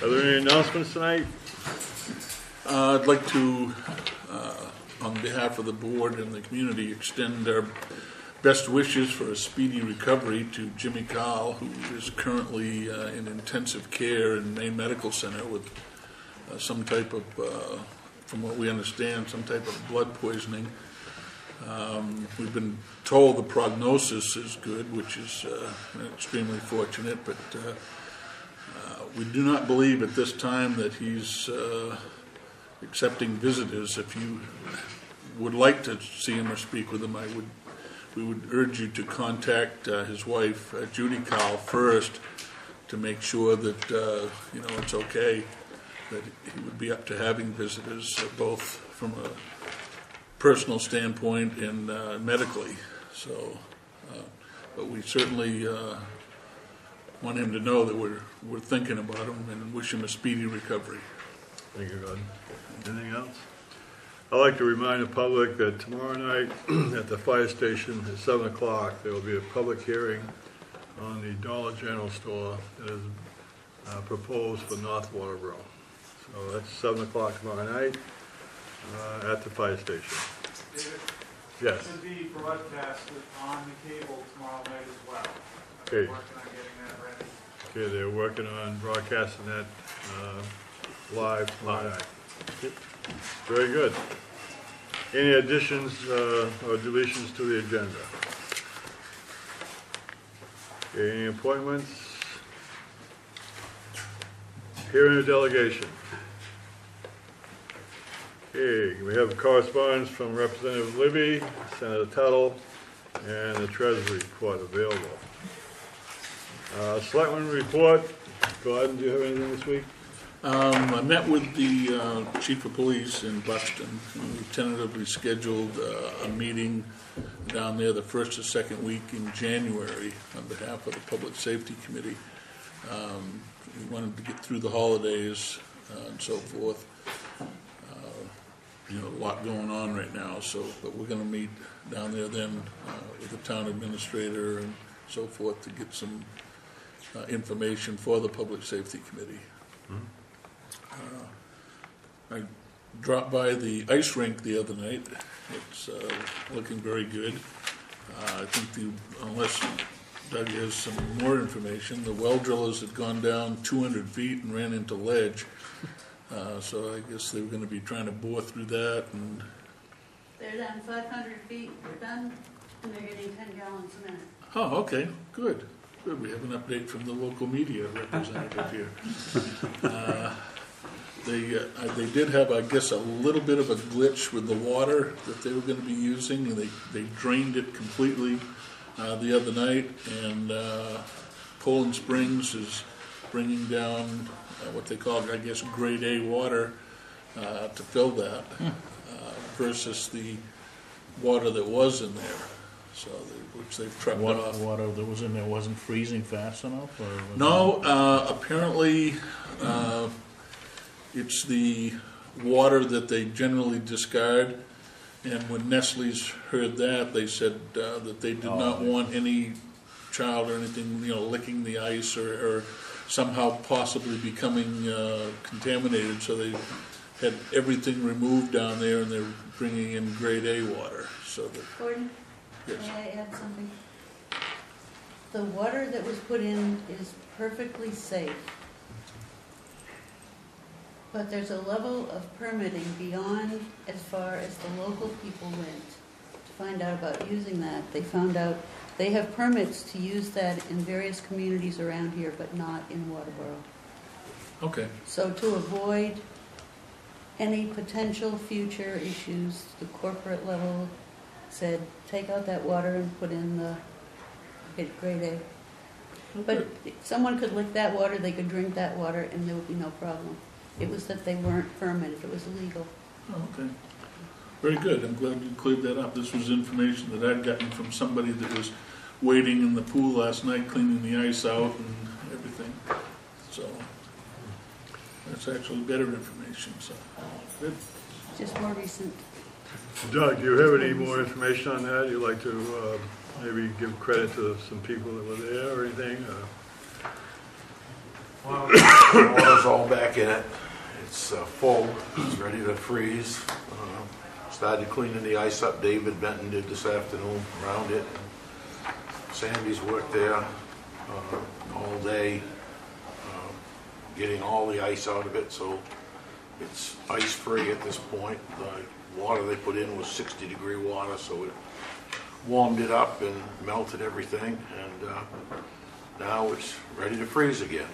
Are there any announcements tonight? I'd like to, on behalf of the board and the community, extend our best wishes for a speedy recovery to Jimmy Carl, who is currently in intensive care in Maine Medical Center with some type of, from what we understand, some type of blood poisoning. We've been told the prognosis is good, which is extremely fortunate, but we do not believe at this time that he's accepting visitors. If you would like to see him or speak with him, we would urge you to contact his wife, Judy Carl, first to make sure that it's okay, that he would be up to having visitors, both from a personal standpoint and medically. So, but we certainly want him to know that we're thinking about him and wish him a speedy recovery. Thank you, Gordon. Anything else? I'd like to remind the public that tomorrow night at the fire station at 7 o'clock, there will be a public hearing on the Dollar General store that is proposed for North Waterboro. So that's 7 o'clock tomorrow night at the fire station. David, Yes. it should be broadcasted on the cable tomorrow night as well. Okay. I'm working on getting that ready. Okay, they're working on broadcasting that live tomorrow night. Very good. Any additions or deletions to the agenda? Okay, any appointments? Hearing a delegation. Okay, we have correspondence from Representative Libby, Senator Tuttle, and the Treasury report available. Selectmen report. Gordon, do you have anything this week? I met with the chief of police in Buxton, and we tentatively scheduled a meeting down there the first or second week in January on behalf of the Public Safety Committee. We wanted to get through the holidays and so forth. A lot going on right now, but we're going to meet down there then with the town administrator and so forth to get some information for the Public Safety Committee. I dropped by the ice rink the other night. It's looking very good. I think unless Doug has some more information, the well drillers had gone down 200 feet and ran into ledge. So I guess they were going to be trying to bore through that. And They're down 500 feet, they're done, and they're getting 10 gallons a minute. oh, okay, good. Good. We have an update from the local media representative here. They did have, I guess, a little bit of a glitch with the water that they were going to be using, and they drained it completely the other night, and Poland Springs is bringing down what they call, I guess, grade A water to fill that versus the water that was in there, so which they've trucked off. Water that was in there wasn't freezing fast enough? Or was No, apparently it's the water that they generally discard, and when Nestle's heard that, they said that they did not want any child or anything, licking the ice or somehow possibly becoming contaminated, so they had everything removed down there, and they're bringing in grade A water. So that, Gordon, yes. may I add something? The water that was put in is perfectly safe, but there's a level of permitting beyond as far as the local people went to find out about using that. They found out they have permits to use that in various communities around here, but not in Waterboro. Okay. So to avoid any potential future issues, the corporate level said, take out that water and put in the grade A. But if someone could lick that water, they could drink that water, and there would be no problem. It was that they weren't permitted, it was illegal. Oh, okay. Very good. I'm glad you cleared that up. This was information that I'd gotten from somebody that was waiting in the pool last night, cleaning the ice out and everything. So that's actually better information. So good. Just more recent. Doug, do you have any more information on that? You'd like to maybe give credit to some people that were there or anything? Well, The water's all back in it. It's full. It's ready to freeze. Started cleaning the ice up. David Benton did this afternoon around it. Sandy's worked there all day, getting all the ice out of it, so it's ice-free at this point. The water they put in was 60-degree water, so it warmed it up and melted everything, and now it's ready to freeze again.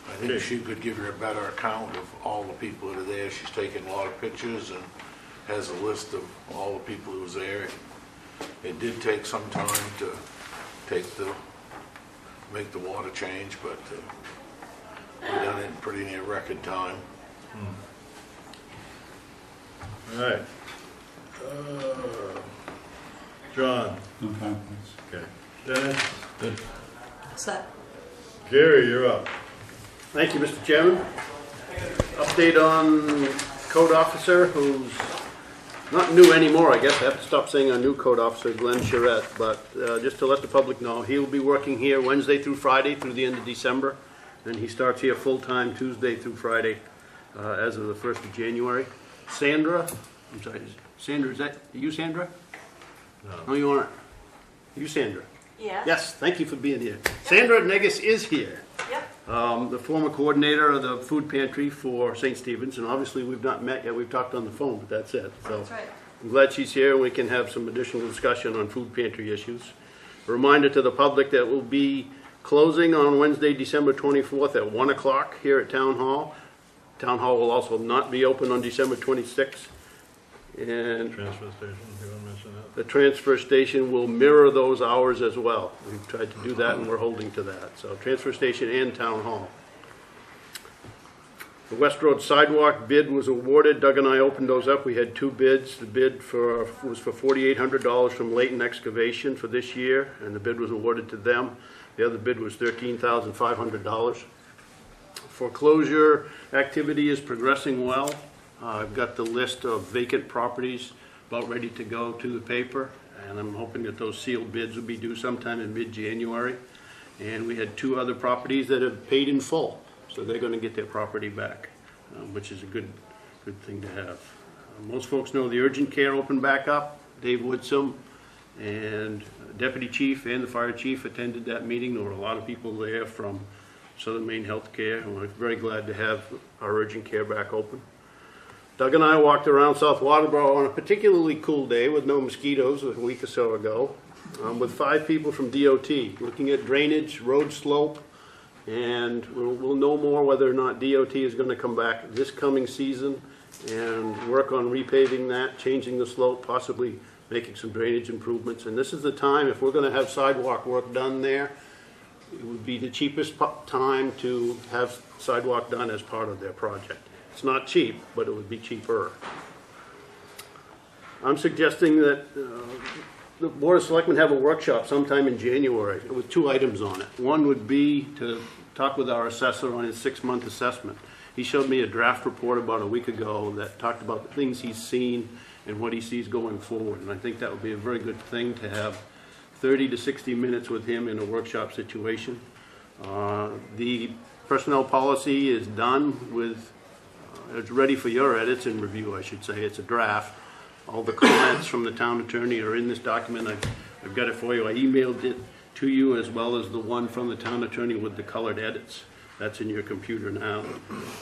I think she could give you a better account of all the people that are there. She's taken a lot of pictures and has a list of all the people who was there. It did take some time to make the water change, but we done it in pretty near record time. All right. John? No comments. Okay. Dennis? Good. What's that? Gary, you're up. Thank you, Mr. Chairman. Update on code officer, who's not new anymore, I guess. I have to stop saying our new code officer, Glenn Charette, but just to let the public know, he'll be working here Wednesday through Friday through the end of December, and he starts here full-time Tuesday through Friday as of the 1st of January. Sandra, I'm sorry, Sandra, is that you, Sandra? No, you aren't. You, Sandra? Yeah. Yes, thank you for being here. Sandra Negus is here. Yep. The former coordinator of the food pantry for St. Stephen's, and obviously we've not met yet, we've talked on the phone, but that's it. So That's right. I'm glad she's here and we can have some additional discussion on food pantry issues. A reminder to the public that we'll be closing on Wednesday, December 24th at 1 o'clock here at Town Hall. Town Hall will also not be open on December 26th. And Transfer station, you want to mention that? the transfer station will mirror those hours as well. We've tried to do that and we're holding to that. So transfer station and town hall. The West Road sidewalk bid was awarded. Doug and I opened those up. We had two bids. The bid was for $4,800 from Layton Excavation for this year, and the bid was awarded to them. The other bid was $13,500. Foreclosure activity is progressing well. I've got the list of vacant properties about ready to go to the paper, and I'm hoping that those sealed bids will be due sometime in mid-January. And we had two other properties that have paid in full, so they're going to get their property back, which is a good thing to have. Most folks know the urgent care opened back up. Dave Woodsom and Deputy Chief and the Fire Chief attended that meeting. There were a lot of people there from Southern Maine Healthcare, and we're very glad to have our urgent care back open. Doug and I walked around South Waterboro on a particularly cool day with no mosquitoes a week or so ago, with 5 people from DOT looking at drainage, road slope, and we'll know more whether or not DOT is going to come back this coming season and work on repaving that, changing the slope, possibly making some drainage improvements. And this is the time, if we're going to have sidewalk work done there, it would be the cheapest time to have sidewalk done as part of their project. It's not cheap, but it would be cheaper. I'm suggesting that the Board of Selectmen have a workshop sometime in January with 2 items on it. One would be to talk with our assessor on his 6-month assessment. He showed me a draft report about a week ago that talked about the things he's seen and what he sees going forward. And I think that would be a very good thing to have 30 to 60 minutes with him in a workshop situation. The personnel policy is done with, it's ready for your edits and review, I should say. It's a draft. All the comments from the town attorney are in this document. I've got it for you. I emailed it to you as well as the one from the town attorney with the colored edits. That's in your computer now.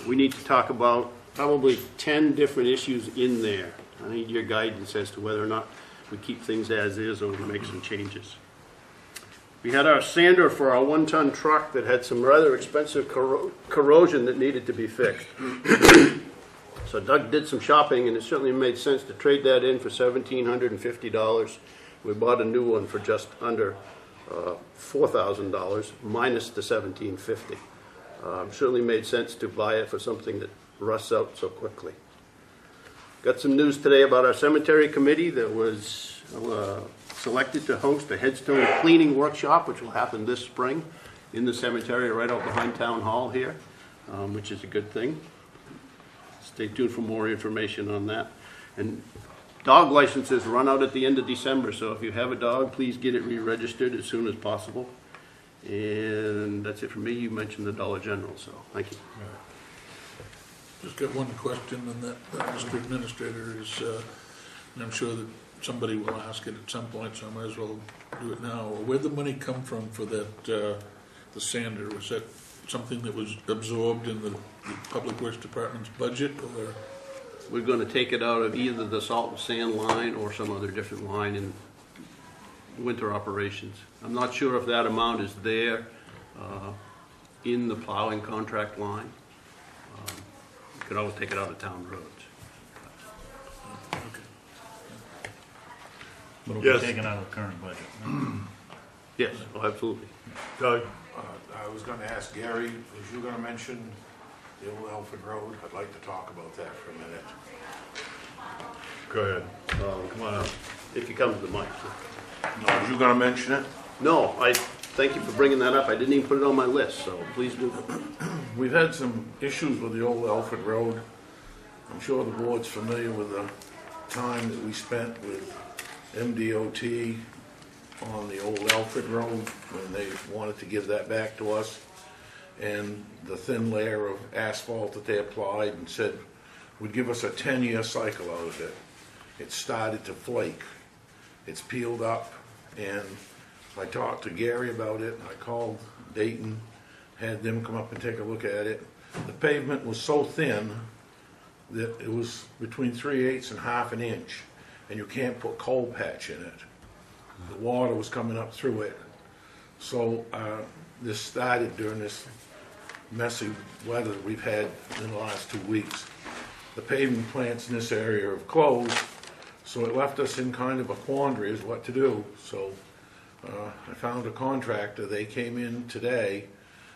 We need to talk about probably 10 different issues in there. I need your guidance as to whether or not we keep things as is or we make some changes. We had our sander for our 1-ton truck that had some rather expensive corrosion that needed to be fixed. So Doug did some shopping, and it certainly made sense to trade that in for $1,750. We bought a new one for just under $4,000, minus the $1,750. Certainly made sense to buy it for something that rusts out so quickly. Got some news today about our cemetery committee that was selected to host a headstone cleaning workshop, which will happen this spring in the cemetery right out behind Town Hall here, which is a good thing. Stay tuned for more information on that. And dog licenses run out at the end of December, so if you have a dog, please get it re-registered as soon as possible. And And that's it for me. You mentioned the Dollar General, so thank you. Just got one question, and that, Mr. Administrator, is, and I'm sure that somebody will ask it at some point, so I might as well do it now. Where'd the money come from for that, the sander? Was that something that was absorbed in the Public Works Department's budget, or? We're going to take it out of either the salt and sand line or some other different line in winter operations. I'm not sure if that amount is there in the plowing contract line. You could always take it out of town roads. But it'll Yes. be taken out of the current budget. Yes, oh, absolutely. Doug? I was gonna ask Gary, was you gonna mention the old Alfred Road? I'd like to talk about that for a minute. Go ahead. Come on up. If you come to the mic. No, was you gonna mention it? No, I thank you for bringing that up. I didn't even put it on my list, so please do. We've had some issues with the old Alfred Road. I'm sure the board's familiar with the time that we spent with MDOT on the old Alfred Road when they wanted to give that back to us. And the thin layer of asphalt that they applied and said would give us a 10-year cycle out of it. It started to flake. It's peeled up, and I talked to Gary about it. I called Dayton, had them come up and take a look at it. The pavement was so thin that it was between 3/8 and half an inch, and you can't put coal patch in it. The water was coming up through it. So this started during this messy weather that we've had in the last 2 weeks. The paving plants in this area have closed, so it left us in kind of a quandary as what to do. So I found a contractor. They came in today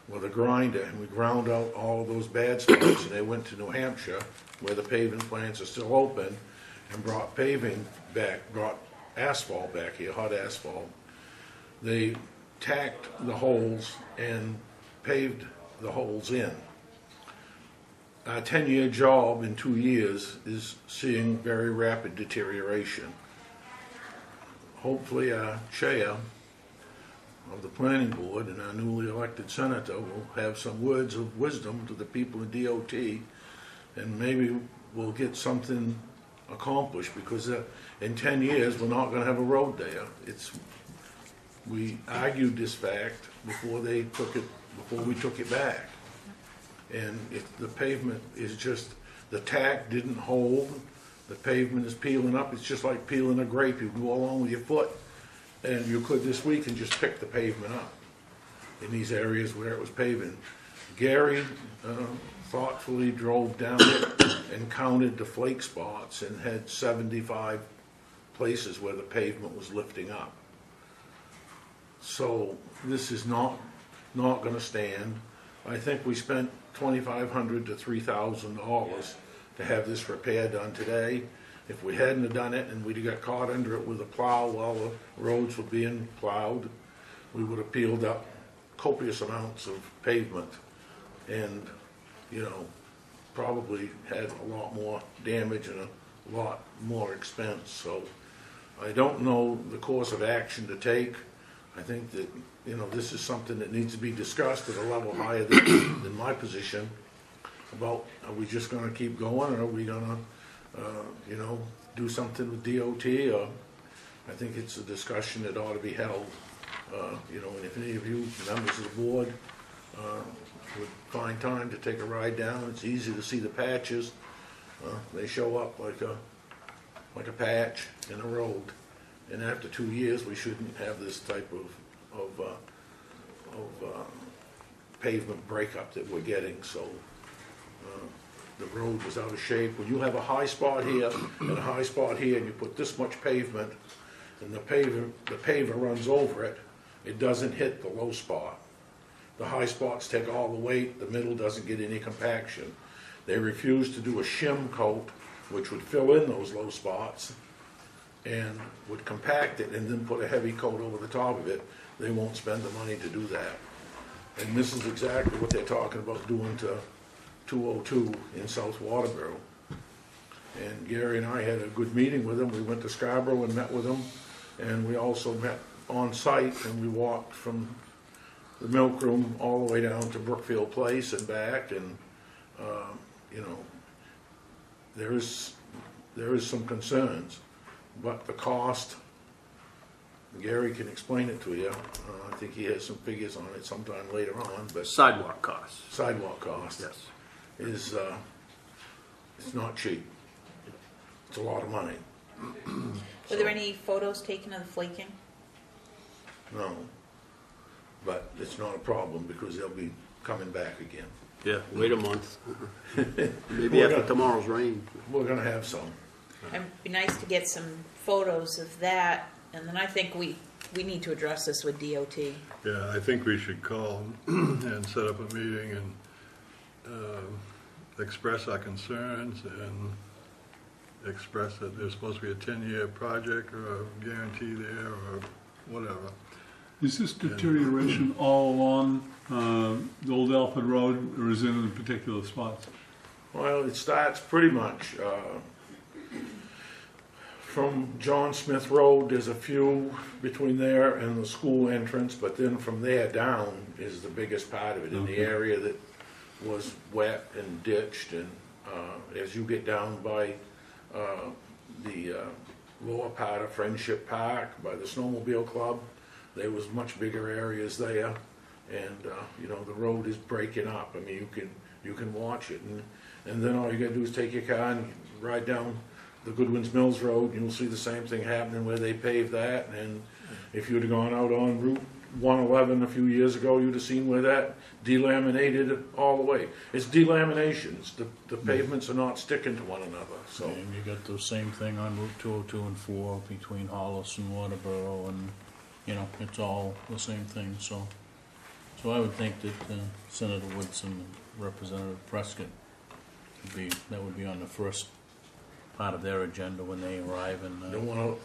with a grinder, and we ground out all of those bad spots, and they went to New Hampshire, where the paving plants are still open, and brought paving back, brought asphalt back here, hot asphalt. They tacked the holes and paved the holes in. A 10-year job in 2 years is seeing very rapid deterioration. Hopefully our chair of the planning board and our newly elected senator will have some words of wisdom to the people in DOT, and maybe we'll get something accomplished, because in 10 years we're not going to have a road there. We argued this fact before we took it back. And if the pavement is just, the tack didn't hold, the pavement is peeling up, it's just like peeling a grape. You go along with your foot, and you could this week and just pick the pavement up in these areas where it was paving. Gary thoughtfully drove down it and counted the flake spots and had 75 places where the pavement was lifting up. So this is not going to stand. I think we spent $2,500 to $3,000 to have this repair done today. If we hadn't have done it and we'd have got caught under it with a plow while the roads were being plowed, we would have peeled up copious amounts of pavement and, probably had a lot more damage and a lot more expense. So I don't know the course of action to take. I think that, this is something that needs to be discussed at a level higher than my position about, are we just going to keep going, or are we going to, do something with DOT? Or I think it's a discussion that ought to be held, and if any of you members of the board would find time to take a ride down, it's easy to see the patches. They show up like a patch in a road. And after 2 years, we shouldn't have this type of pavement breakup that we're getting. So the road was out of shape. When you have a high spot here and a high spot here, and you put this much pavement, and the paver runs over it, it doesn't hit the low spot. The high spots take all the weight. The middle doesn't get any compaction. They refuse to do a shim coat, which would fill in those low spots and would compact it and then put a heavy coat over the top of it. They won't spend the money to do that. And this is exactly what they're talking about doing to 202 in South Waterboro. And Gary and I had a good meeting with them. We went to Scarborough and met with them, and we also met on site, and we walked from the milk room all the way down to Brookfield Place and back, and, you know, there is some concerns, but the cost, Gary can explain it to you. I think he has some figures on it sometime later on, but Sidewalk costs. sidewalk cost Yes. is, it's not cheap. It's a lot of money. Were there any photos taken of the flaking? No, but it's not a problem because they'll be coming back again. Yeah, wait a month. Maybe after tomorrow's rain. We're gonna have some. It'd be nice to get some photos of that, and then I think we need to address this with DOT. Yeah, I think we should call and set up a meeting and express our concerns and express that there's supposed to be a 10-year project or a guarantee there or whatever. Is this deterioration all along the old Alfred Road, or is it in particular spots? Well, it starts pretty much from John Smith Road. There's a few between there and the school entrance, but then from there down is the biggest part of it, in the area that was wet and ditched. And as you get down by the lower part of Friendship Park, by the Snowmobile Club, there was much bigger areas there, and you know, the road is breaking up. I mean, you can watch it, and then all you gotta do is take your car and ride down the Goodwin's Mills Road, and you'll see the same thing happening where they paved that. And if you'd have gone out on Route 111 a few years ago, you'd have seen where that delaminated all the way. It's delaminations. The pavements are not sticking to one another. So And you got the same thing on Route 202 and 4 between Hollis and Waterboro, and, you know, it's all the same thing, so I would think that Senator Woodson and Representative Prescott would be on the first part of their agenda when they arrive, and don't want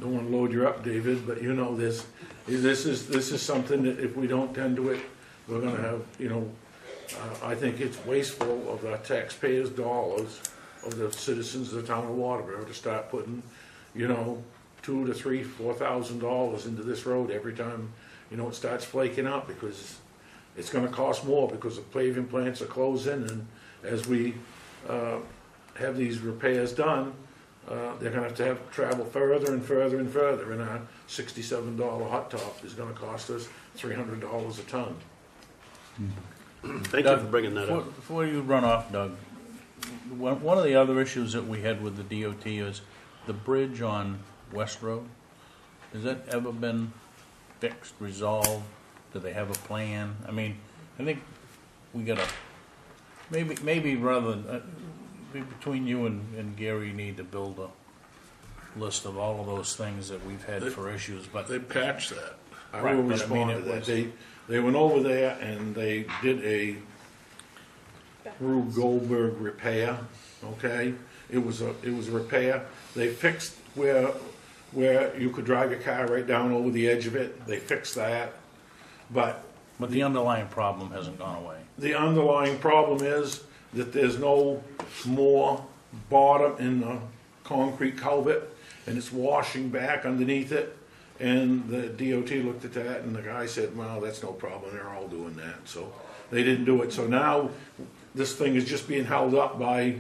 to load you up, David, but you know this is something that if we don't tend to it, we're going to have, you know, I think it's wasteful of the taxpayers' dollars, of the citizens of the town of Waterboro, to start putting, you know, $2,000 to $3,000, $4,000 into this road every time, you know, it starts flaking up, because it's going to cost more because the paving plants are closing, and as we have these repairs done, they're going to have travel further and further and further, and our $67 hot top is going to cost us $300 a ton. Thank you for bringing that up. Before you run off, Doug, one of the other issues that we had with the DOT is the bridge on West Road. Has that ever been fixed, resolved? Do they have a plan? I mean, I think we gotta, maybe rather than, between you and Gary, you need to build a list of all of those things that we've had for issues, but They patched that. I Right, will but I respond mean, to it that. was- They went over there and they did a Rube Goldberg repair, okay? It was a repair. They fixed where you could drive your car right down over the edge of it. They fixed that. But the underlying problem hasn't gone away. the underlying problem is that there's no more bottom in the concrete culvert, and it's washing back underneath it. And the DOT looked at that, and the guy said, well, that's no problem, they're all doing that. So they didn't do it. So now this thing is just being held up by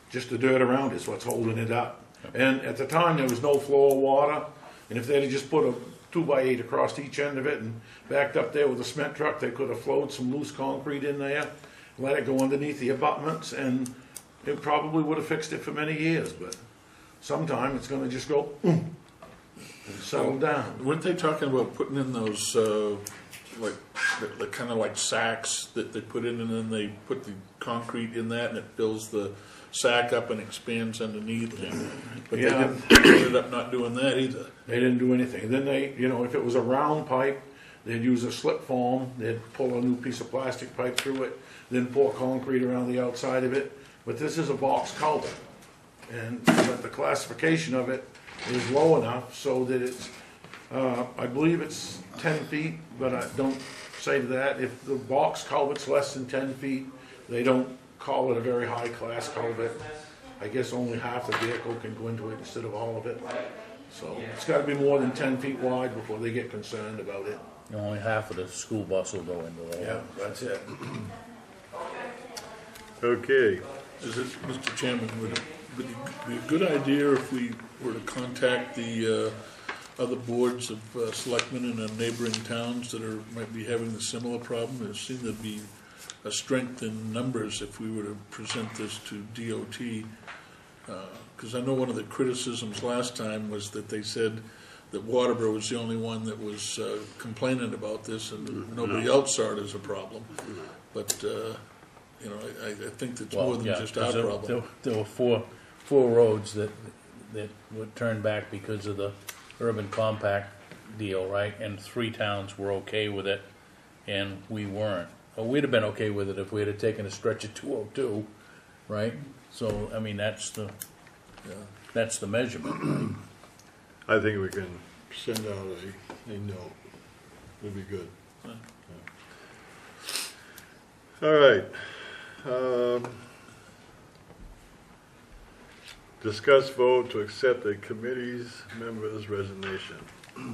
just the dirt around it, is what's holding it up. And at the time, there was no flow of water, and if they'd have just put a 2x8 across each end of it and backed up there with a cement truck, they could have flowed some loose concrete in there, let it go underneath the abutments, and it probably would have fixed it for many years. But sometime it's going to just go and settle down. Weren't they talking about putting in those, like, the kind of like sacks that they put in, and then they put the concrete in that, and it fills the sack up and expands underneath? But Yeah. they ended up not doing that either. They didn't do anything. Then they, you know, if it was a round pipe, they'd use a slip form, they'd pull a new piece of plastic pipe through it, then pour concrete around the outside of it. But this is a box culvert, but the classification of it is low enough so that it's, I believe it's 10 feet, but I don't say to that. If the box culvert's less than 10 feet, they don't call it a very high class culvert. I guess only half the vehicle can go into it instead of all of it. So it's got to be more than 10 feet wide before they get concerned about it. Only half of the school bus will go into the Yeah, hole. that's it. Okay, Is it, Mr. Chairman, would it be a good idea if we were to contact the other boards of selectmen in the neighboring towns that might be having the similar problem? There seemed to be a strength in numbers if we were to present this to DOT. Because I know one of the criticisms last time was that they said that Waterboro was the only one that was complaining about this, and nobody else saw it as a problem. But I think it's more than just our problem. There were four roads that were turned back because of the urban compact deal, right? And 3 towns were okay with it, and we weren't. Well, we'd have been okay with it if we had taken a stretch of 202, right? So, I mean, that's the measurement, right? I think we can send out a note. Would be good. Yeah. All right. Discuss vote to accept a committee's member's resignation. Do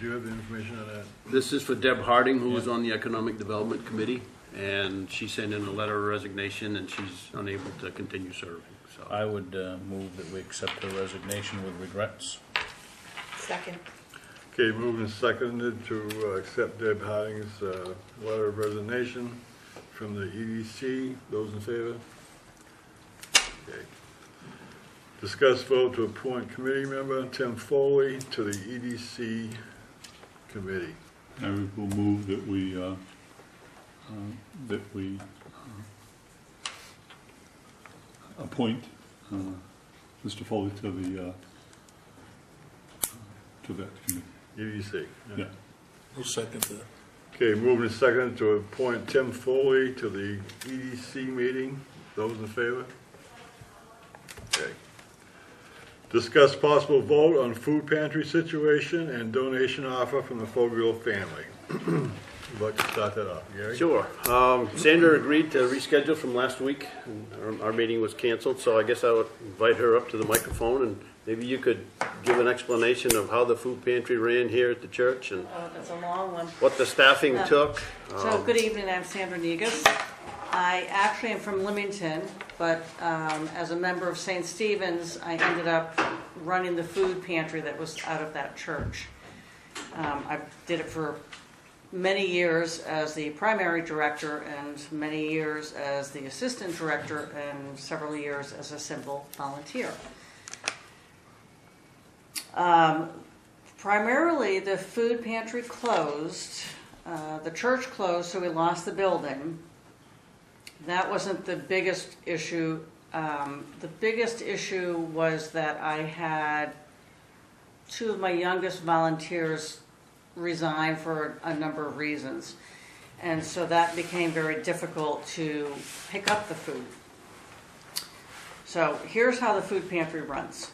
you have the information on that? This is for Deb Harding, who was on the Economic Development Committee, and she sent in a letter of resignation, and she's unable to continue serving, so. I would move that we accept her resignation with regrets. Second. Okay, moved and seconded to accept Deb Harding's letter of resignation from the EDC. Those in favor? Okay. Discuss vote to appoint committee member Tim Foley to the EDC committee. I will move that we appoint Mr. Foley to that committee. EDC. Yeah. We'll second that. Okay, moved and seconded to appoint Tim Foley to the EDC meeting. Those in favor? Okay. Discuss possible vote on food pantry situation and donation offer from the Fogiel family. Would like to start that off, Gary? Sure. Sandra agreed to reschedule from last week, and our meeting was canceled, so I guess I would invite her up to the microphone, and maybe you could give an explanation of how the food pantry ran here at the church and Oh, that's a long one. what the staffing took. So, good evening, I'm Sandra Negus. I actually am from Leamington, but as a member of St. Stephen's, I ended up running the food pantry that was out of that church. I did it for many years as the primary director and many years as the assistant director and several years as a simple volunteer. Primarily, the food pantry closed. The church closed, so we lost the building. That wasn't the biggest issue. The biggest issue was that I had 2 of my youngest volunteers resign for a number of reasons. And so that became very difficult to pick up the food. So here's how the food pantry runs.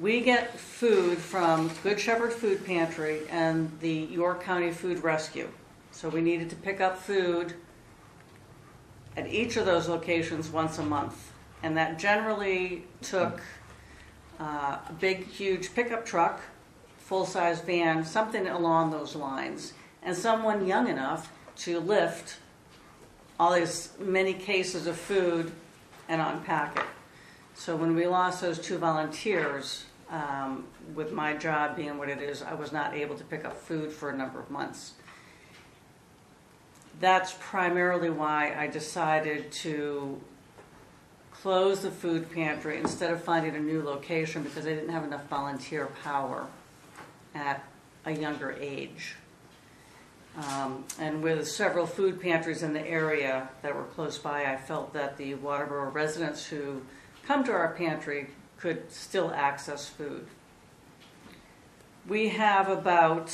We get food from Good Shepherd Food Pantry and the York County Food Rescue. So we needed to pick up food at each of those locations once a month. And that generally took a big, huge pickup truck, full-size van, something along those lines, and someone young enough to lift all these many cases of food and unpack it. So when we lost those 2 volunteers, with my job being what it is, I was not able to pick up food for a number of months. That's primarily why I decided to close the food pantry instead of finding a new location, because I didn't have enough volunteer power at a younger age. And with several food pantries in the area that were close by, I felt that the Waterboro residents who come to our pantry could still access food. We have about,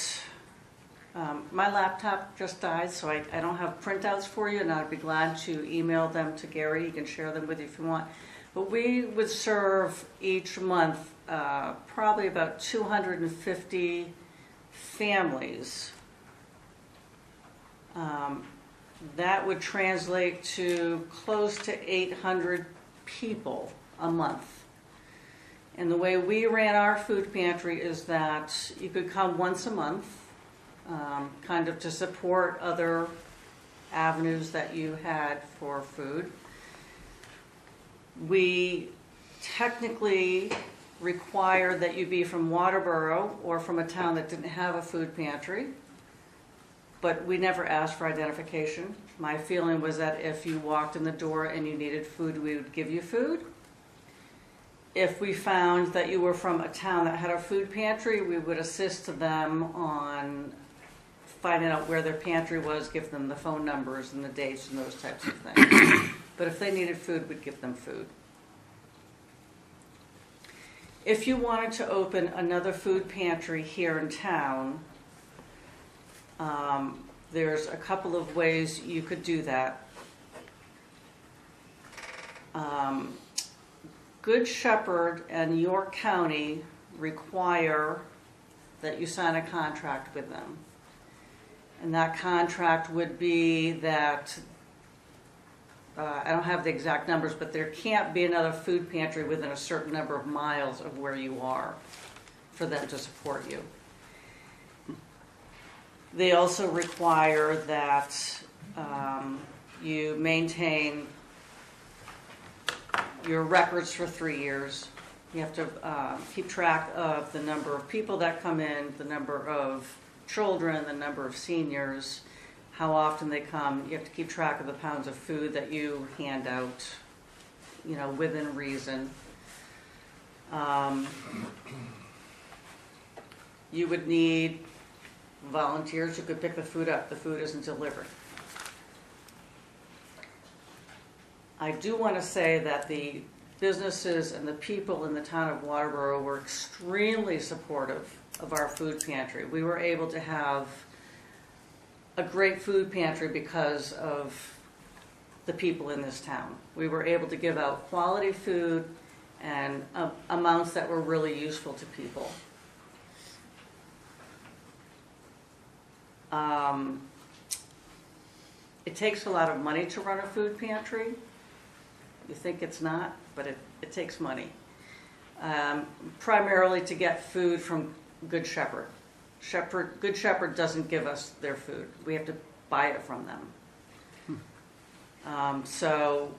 my laptop just died, so I don't have printouts for you, and I'd be glad to email them to Gary. You can share them with you if you want. But we would serve each month probably about 250 families. That would translate to close to 800 people a month. And the way we ran our food pantry is that you could come once a month, kind of to support other avenues that you had for food. We technically required that you be from Waterboro or from a town that didn't have a food pantry, but we never asked for identification. My feeling was that if you walked in the door and you needed food, we would give you food. If we found that you were from a town that had a food pantry, we would assist them on finding out where their pantry was, give them the phone numbers and the dates and those types of things. But if they needed food, we'd give them food. If you wanted to open another food pantry here in town, there's a couple of ways you could do that. Good Shepherd and York County require that you sign a contract with them. And that contract would be that, I don't have the exact numbers, but there can't be another food pantry within a certain number of miles of where you are for them to support you. They also require that you maintain your records for 3 years. You have to keep track of the number of people that come in, the number of children, the number of seniors, how often they come. You have to keep track of the pounds of food that you hand out, within reason. You would need volunteers who could pick the food up. The food isn't delivered. I do want to say that the businesses and the people in the town of Waterboro were extremely supportive of our food pantry. We were able to have a great food pantry because of the people in this town. We were able to give out quality food and amounts that were really useful to people. It takes a lot of money to run a food pantry. You think it's not, but it takes money. Primarily to get food from Good Shepherd. Good Shepherd doesn't give us their food. We have to buy it from them. So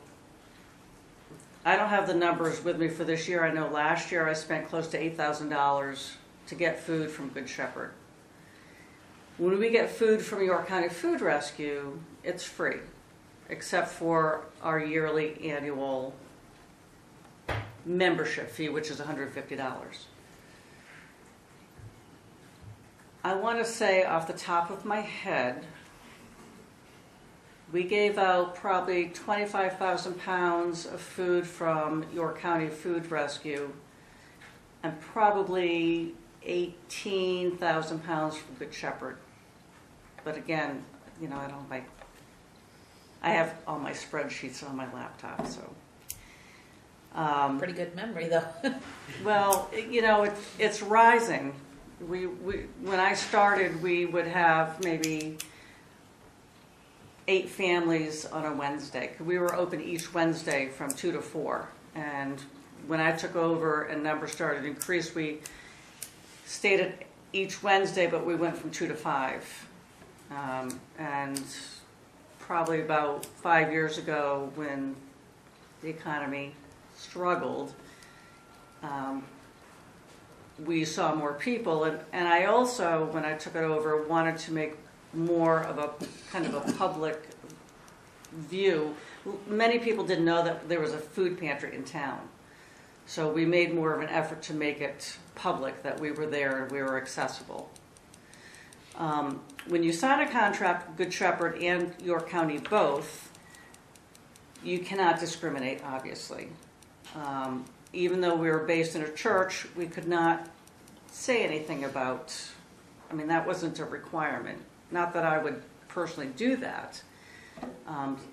I don't have the numbers with me for this year. I know last year I spent close to $8,000 to get food from Good Shepherd. When we get food from York County Food Rescue, it's free, except for our yearly annual membership fee, which is $150. I want to say off the top of my head, we gave out probably 25,000 pounds of food from York County Food Rescue and probably 18,000 pounds from Good Shepherd. But again, I have all my spreadsheets on my laptop, so. Pretty good memory, though. Well, it's rising. When I started, we would have maybe 8 families on a Wednesday. We were open each Wednesday from 2 to 4. And when I took over and numbers started to increase, we stayed at each Wednesday, but we went from 2 to 5. And probably about 5 years ago, when the economy struggled, we saw more people. And I also, when I took it over, wanted to make more of a kind of a public view. Many people didn't know that there was a food pantry in town. So we made more of an effort to make it public, that we were there and we were accessible. When you sign a contract with Good Shepherd and York County both, you cannot discriminate, obviously. Even though we were based in a church, we could not say anything about, that wasn't a requirement. Not that I would personally do that.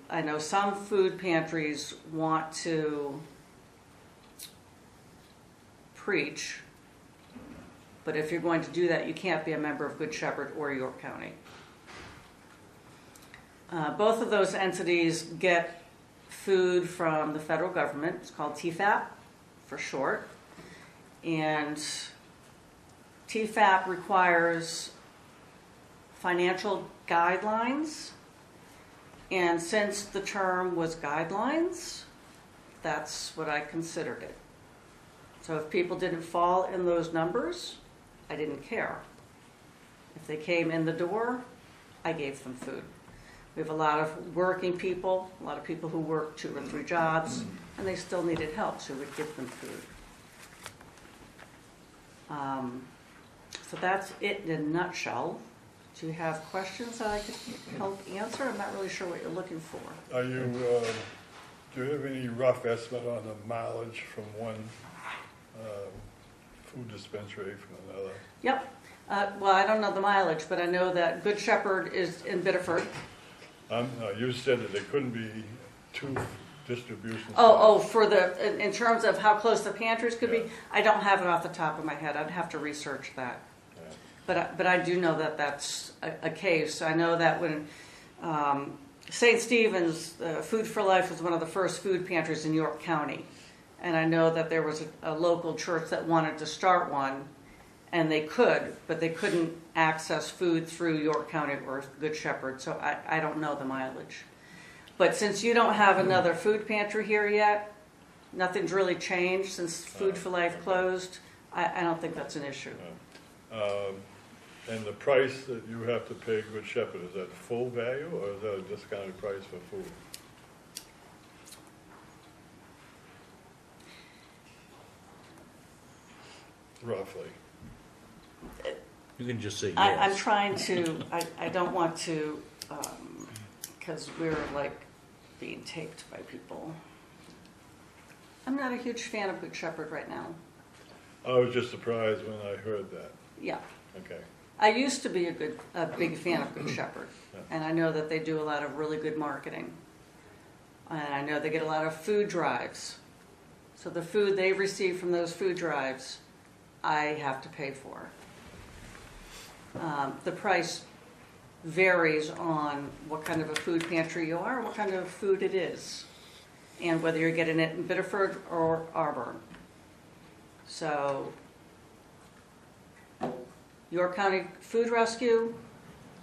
I know some food pantries want to preach, but if you're going to do that, you can't be a member of Good Shepherd or York County. Both of those entities get food from the federal government. It's called TFAP for short. And TFAP requires financial guidelines. And since the term was guidelines, that's what I considered it. So if people didn't fall in those numbers, I didn't care. If they came in the door, I gave them food. We have a lot of working people, a lot of people who work 2 or 3 jobs, and they still needed help, so we'd give them food. So that's it in a nutshell. Do you have questions that I could help answer? I'm not really sure what you're looking for. Are you, do you have any rough estimate on the mileage from one food dispensary from another? Yep. Well, I don't know the mileage, but I know that Good Shepherd is in Biddeford. You said that there couldn't be 2 distributions. For in terms of how close the pantries could be, I don't have it off the top of my head. I'd have to research that. Yeah. But I do know that that's a case. I know that when St. Stephen's Food for Life was one of the first food pantries in York County. And I know that there was a local church that wanted to start one, and they could, but they couldn't access food through York County or Good Shepherd, so I don't know the mileage. But since you don't have another food pantry here yet, nothing's really changed since Food for Life closed, I don't think that's an issue. And the price that you have to pay Good Shepherd, is that full value or is that a discounted price for food? Roughly. You can just say yes. I'm trying to, I don't want to, because we're like being taped by people. I'm not a huge fan of Good Shepherd right now. I was just surprised when I heard that. Yeah. Okay. I used to be a big fan of Good Shepherd, Yeah. and I know that they do a lot of really good marketing. And I know they get a lot of food drives. So the food they receive from those food drives, I have to pay for. The price varies on what kind of a food pantry you are, what kind of food it is, and whether you're getting it in Biddeford or Auburn. So, York County Food Rescue,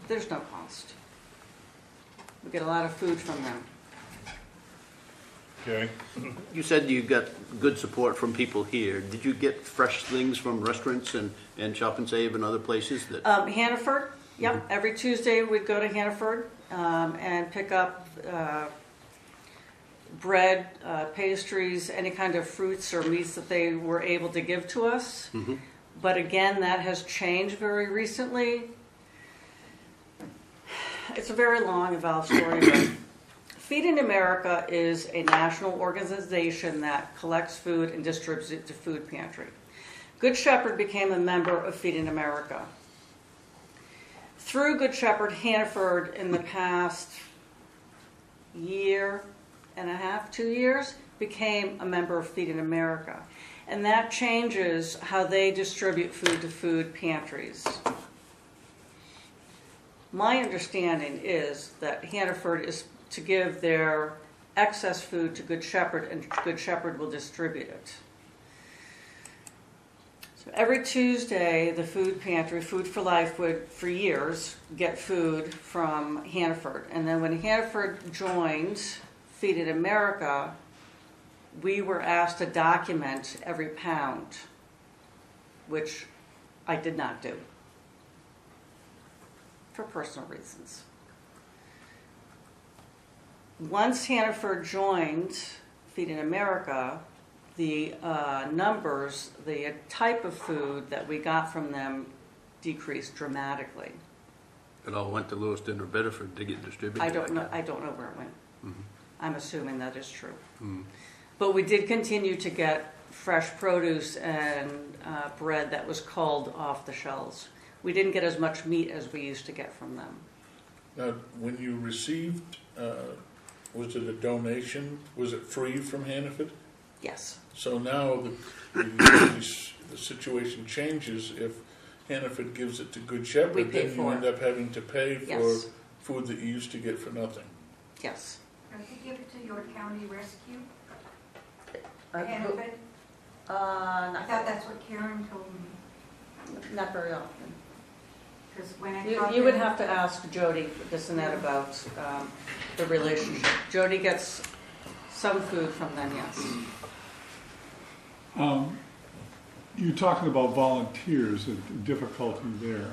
there's no cost. We get a lot of food from them. Okay. You said you got good support from people here. Did you get fresh things from restaurants and Shop and Save and other places that? Hannaford, yep. Every Tuesday we'd go to Hannaford and pick up bread, pastries, any kind of fruits or meats that they were able to give to us. Mm-hmm. But again, that has changed very recently. It's a very long, involved story, but Feeding America is a national organization that collects food and distributes it to food pantry. Good Shepherd became a member of Feeding America. Through Good Shepherd, Hannaford, in the past year and a half, 2 years, became a member of Feeding America. And that changes how they distribute food to food pantries. My understanding is that Hannaford is to give their excess food to Good Shepherd, and Good Shepherd will distribute it. So every Tuesday, the food pantry, Food for Life, would, for years, get food from Hannaford. And then when Hannaford joined Feeding America, we were asked to document every pound, which I did not do for personal reasons. Once Hannaford joined Feeding America, the numbers, the type of food that we got from them decreased dramatically. It all went to Lewiston or Biddeford to get distributed? I don't know where it went. Mm-hmm. I'm assuming that is true. Mm-hmm. But we did continue to get fresh produce and bread that was culled off the shelves. We didn't get as much meat as we used to get from them. Now, when you received, was it a donation? Was it free from Hannaford? Yes. So now the situation changes. If Hannaford gives it to Good Shepherd, We pay then you for end it. up having to pay for Yes. food that you used to get for nothing. Yes. Don't you give it to York County Rescue? Uh, Hannaford? Not, thought that's what Karen told me, not very often. because when I You, talked you would to have to ask Jody this and that about the relationship. Jody gets some food from them, yes. You're talking about volunteers, the difficulty there.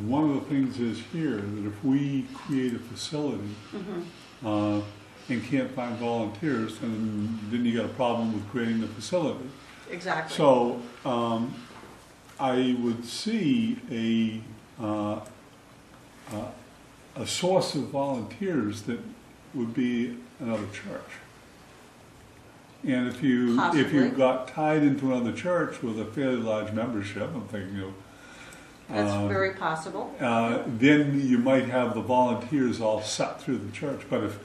One of the things is here that if we create a facility and can't find volunteers, then you got a problem with creating the facility. Exactly. So I would see a source of volunteers that would be another church. And if you Possibly. got tied into another church with a fairly large membership, I'm thinking of, That's very possible. then you might have the volunteers all set through the church. But if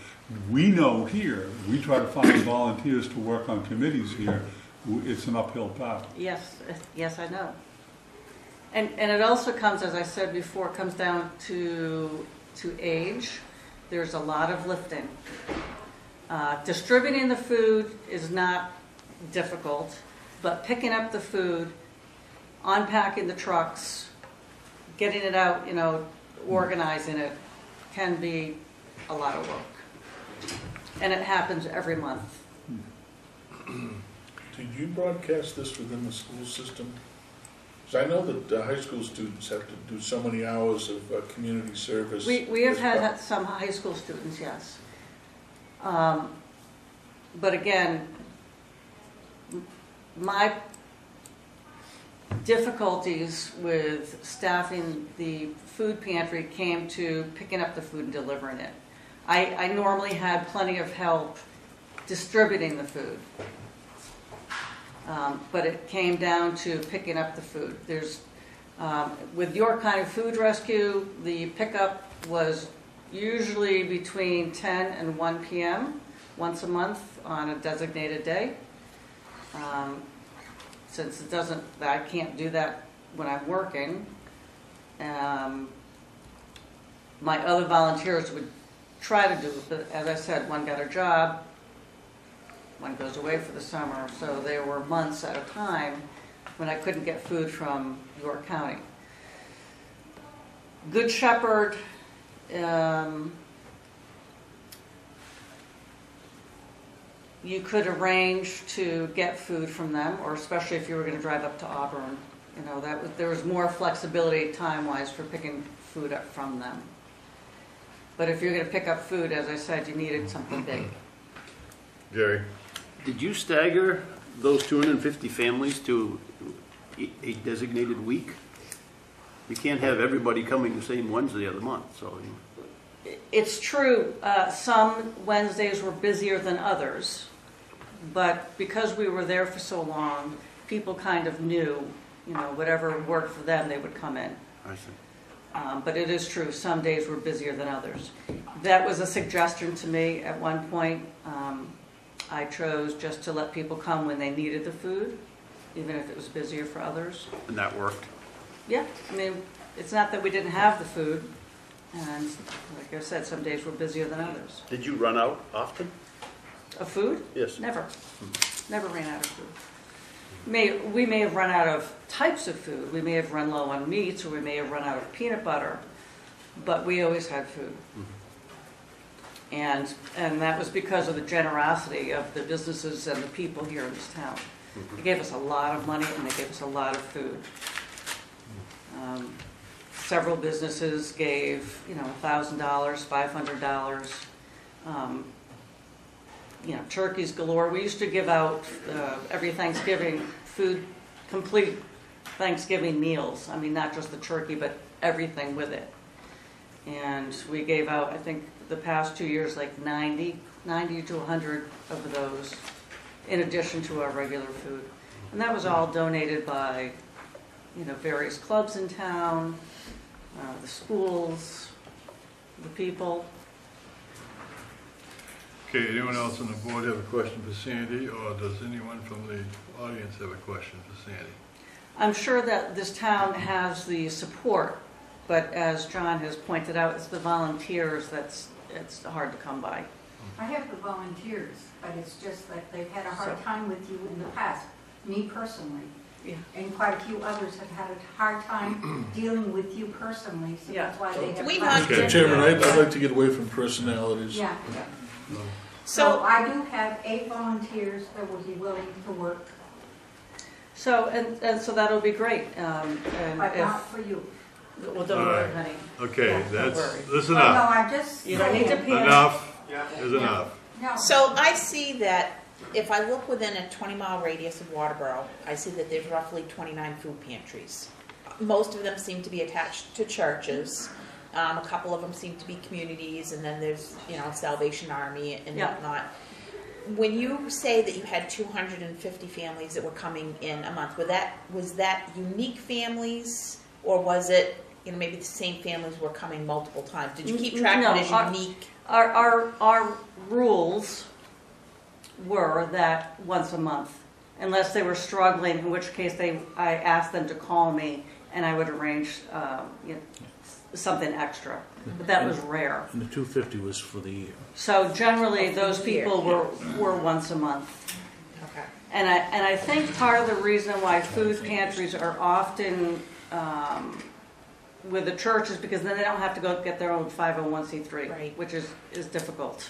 we know here, we try to find volunteers to work on committees here, it's an uphill battle. Yes, yes, I know. And it also comes, as I said before, it comes down to age. There's a lot of lifting. Distributing the food is not difficult, but picking up the food, unpacking the trucks, getting it out, organizing it can be a lot of work. And it happens every month. Did you broadcast this within the school system? Because I know that high school students have to do so many hours of community service. We have had some high school students, yes. But again, my difficulties with staffing the food pantry came to picking up the food and delivering it. I normally had plenty of help distributing the food. But it came down to picking up the food. There's, with York County Food Rescue, the pickup was usually between 10 and 1 p.m. once a month on a designated day. Since I can't do that when I'm working, my other volunteers would try to do it, but as I said, one got a job, one goes away for the summer, so there were months at a time when I couldn't get food from York County. Good Shepherd, you could arrange to get food from them, or especially if you were going to drive up to Auburn. There was more flexibility time-wise for picking food up from them. But if you're going to pick up food, as I said, you needed something big. Jerry? Did you stagger those 250 families to a designated week? You can't have everybody coming the same Wednesday of the month, so. It's true, some Wednesdays were busier than others, but because we were there for so long, people kind of knew, whatever worked for them, they would come in. I see. But it is true, some days were busier than others. That was a suggestion to me at one point. I chose just to let people come when they needed the food, even if it was busier for others. And that worked. Yeah, it's not that we didn't have the food, and like I said, some days were busier than others. Did you run out often? Of food? Yes. Never. Never ran out of food. We may have run out of types of food. We may have run low on meats, or we may have run out of peanut butter, but we always had food. And that was because of the generosity of the businesses and the people here in this town. They gave us a lot of money, and they gave us a lot of food. Several businesses gave, $1,000, $500. Turkeys galore. We used to give out every Thanksgiving complete Thanksgiving meals. Not just the turkey, but everything with it. And we gave out, I think, the past 2 years, like 90 to 100 of those, in addition to our regular food. And that was all donated by, various clubs in town, the schools, the people. Okay, anyone else on the board have a question for Sandy, or does anyone from the audience have a question for Sandy? I'm sure that this town has the support, but as John has pointed out, it's the volunteers it's hard to come by. I have the volunteers, but it's just that they've had a hard time with you in the past, me personally. Yeah. And quite a few others have had a hard time dealing with you personally, so Yeah. that's why they have. We left. Mr. Chairman, I'd like to get away from personalities. Yeah. So, So I do have 8 volunteers that would be willing to work, So, and so that'll be great. And but if, not for you. well, don't worry, honey. Okay, Yeah, don't that's, worry. listen Well, no, up. I'm just You don't need to saying. panic. Enough Yeah. is enough. No. so I see that if I look within a 20-mile radius of Waterboro, I see that there's roughly 29 food pantries. Most of them seem to be attached to churches. A couple of them seem to be communities, and then there's, Salvation Army and Yeah. whatnot. When you say that you had 250 families that were coming in a month, was that unique families, or was it, maybe the same families were coming multiple times? Did you keep track of it as No, unique? Our rules were that once a month, unless they were struggling, in which case I asked them to call me and I would arrange something extra. But that was rare. And the 250 was for the year. So generally, Oh, for those the year, people were once a month. Okay. And I think part of the reason why food pantries are often with the church is because then they don't have to go get their own 501c3, Right. which is difficult.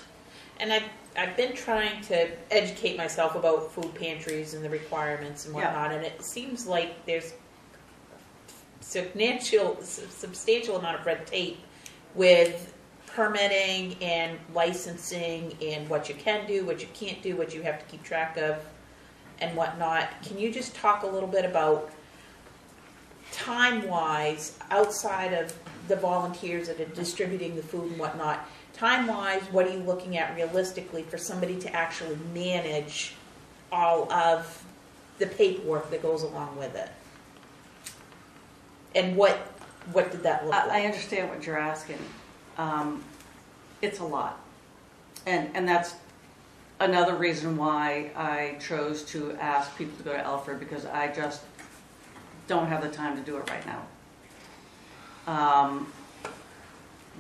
And I've been trying to educate myself about food pantries and the requirements and Yeah. whatnot, and it seems like there's substantial amount of red tape with permitting and licensing and what you can do, what you can't do, what you have to keep track of, and whatnot. Can you just talk a little bit about time-wise, outside of the volunteers that are distributing the food and whatnot, time-wise, what are you looking at realistically for somebody to actually manage all of the paperwork that goes along with it? And what did that look I like? understand what you're asking. It's a lot. And that's another reason why I chose to ask people to go to Alfred, because I just don't have the time to do it right now.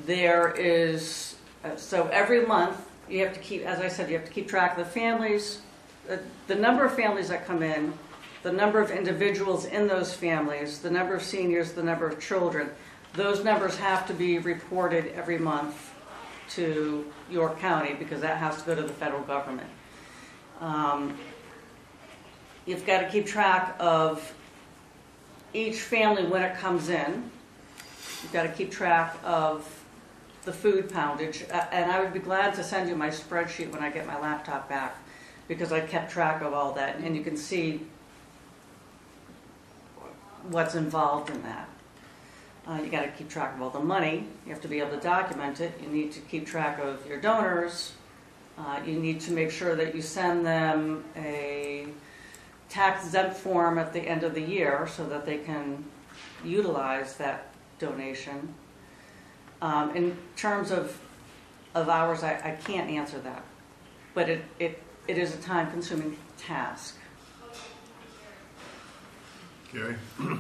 There is, so every month you have to keep, as I said, you have to keep track of the families, the number of families that come in, the number of individuals in those families, the number of seniors, the number of children. Those numbers have to be reported every month to York County because that has to go to the federal government. You've got to keep track of each family when it comes in. You've got to keep track of the food poundage. And I would be glad to send you my spreadsheet when I get my laptop back, because I kept track of all that, and you can see what's involved in that. You got to keep track of all the money. You have to be able to document it. You need to keep track of your donors. You need to make sure that you send them a tax exempt form at the end of the year so that they can utilize that donation. In terms of hours, I can't answer that, but it is a time-consuming task. Gary?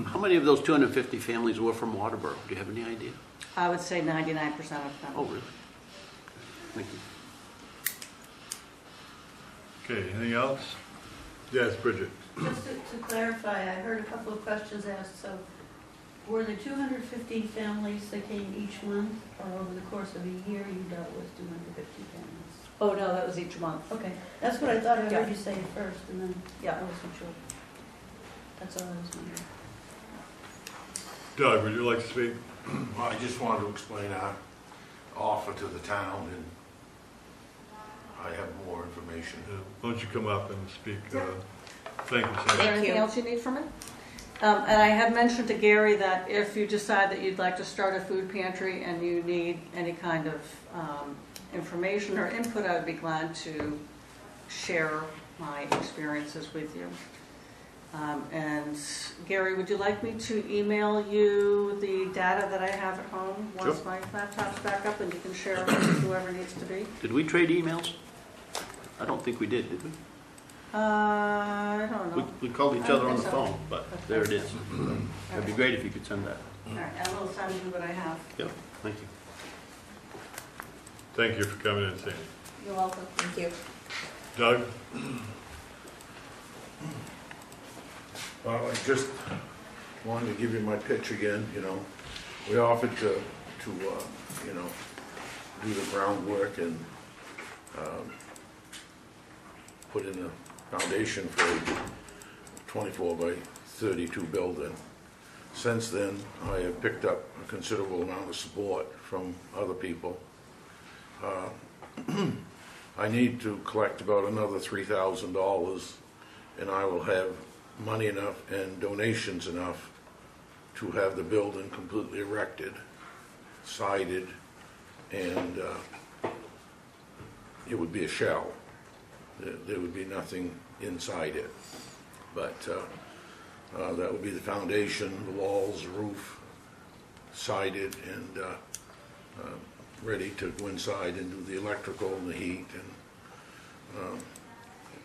How many of those 250 families were from Waterboro? Do you have any idea? I would say 99% of them. Oh, really? Thank you. Okay, anything else? Yes, Bridget? Just to clarify, I heard a couple of questions asked, so were the 250 families that came each month, or over the course of a year you dealt with 250 families? Oh, no, that was each month. Okay, that's what I thought I Yeah. heard you say at first, and then Yeah. I wasn't sure. That's all I was wondering. Doug, would you like to speak? Well, I just wanted to explain our offer to the town, and I have more information. Why don't you come up and speak? Thank you, Is Sam. there anything else you need from me? And I have mentioned to Gary that if you decide that you'd like to start a food pantry and you need any kind of information or input, I would be glad to share my experiences with you. And Gary, would you like me to email you the data that I have at home once my laptop's back up, and you can share it with whoever needs to be? Did we trade emails? I don't think we did we? I don't know. We called each I don't other on the think so. phone, but there it is. It'd be great if you could send that. All right, and we'll send you what I have. Yep, thank you. Thank you for coming in, Sandy. You're welcome. Thank you. Doug? Well, I just wanted to give you my pitch again, you know. We offered to you know, do the groundwork and put in a foundation for a 24 by 32 building. Since then, I have picked up a considerable amount of support from other people. I need to collect about another $3,000, and I will have money enough and donations enough to have the building completely erected, sided, and it would be a shell. There would be nothing inside it. But that would be the foundation, the walls, the roof, sided, and ready to go inside and do the electrical and the heat. And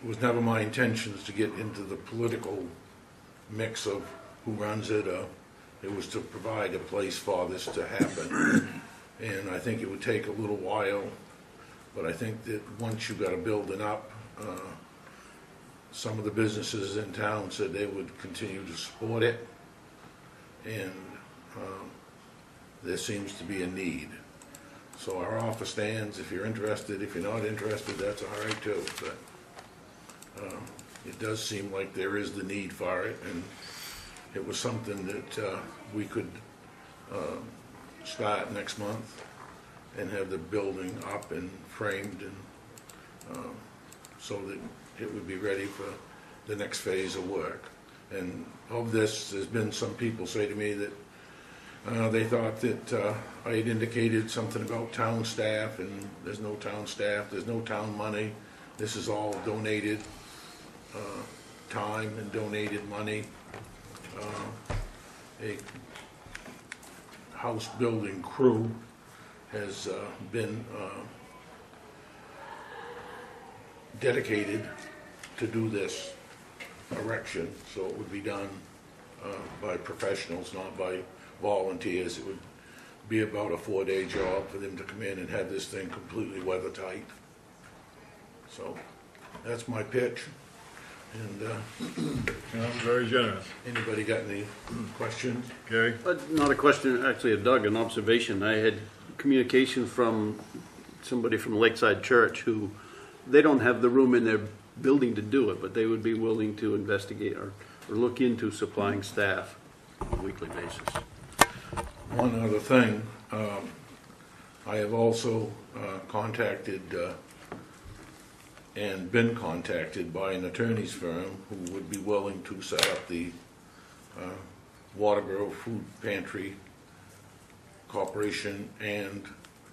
it was never my intentions to get into the political mix of who runs it. It was to provide a place for this to happen. And I think it would take a little while, but I think that once you got a building up, some of the businesses in town said they would continue to support it, and there seems to be a need. So our offer stands. If you're interested, if you're not interested, that's all right too. But it does seem like there is the need for it, and it was something that we could start next month and have the building up and framed, and so that it would be ready for the next phase of work. And of this, there's been some people say to me that they thought that I had indicated something about town staff, and there's no town staff, there's no town money. This is all donated time and donated money. A house building crew has been dedicated to do this erection, so it would be done by professionals, not by volunteers. It would be about a 4-day job for them to come in and have this thing completely weather tight. So that's my pitch. And Very generous. anybody got any questions? Gary? Not a question, actually, Doug, an observation. I had communication from somebody from Lakeside Church who, they don't have the room in their building to do it, but they would be willing to investigate or look into supplying staff on a weekly basis. One other thing, I have also contacted and been contacted by an attorney's firm who would be willing to set up the Waterboro Food Pantry Corporation and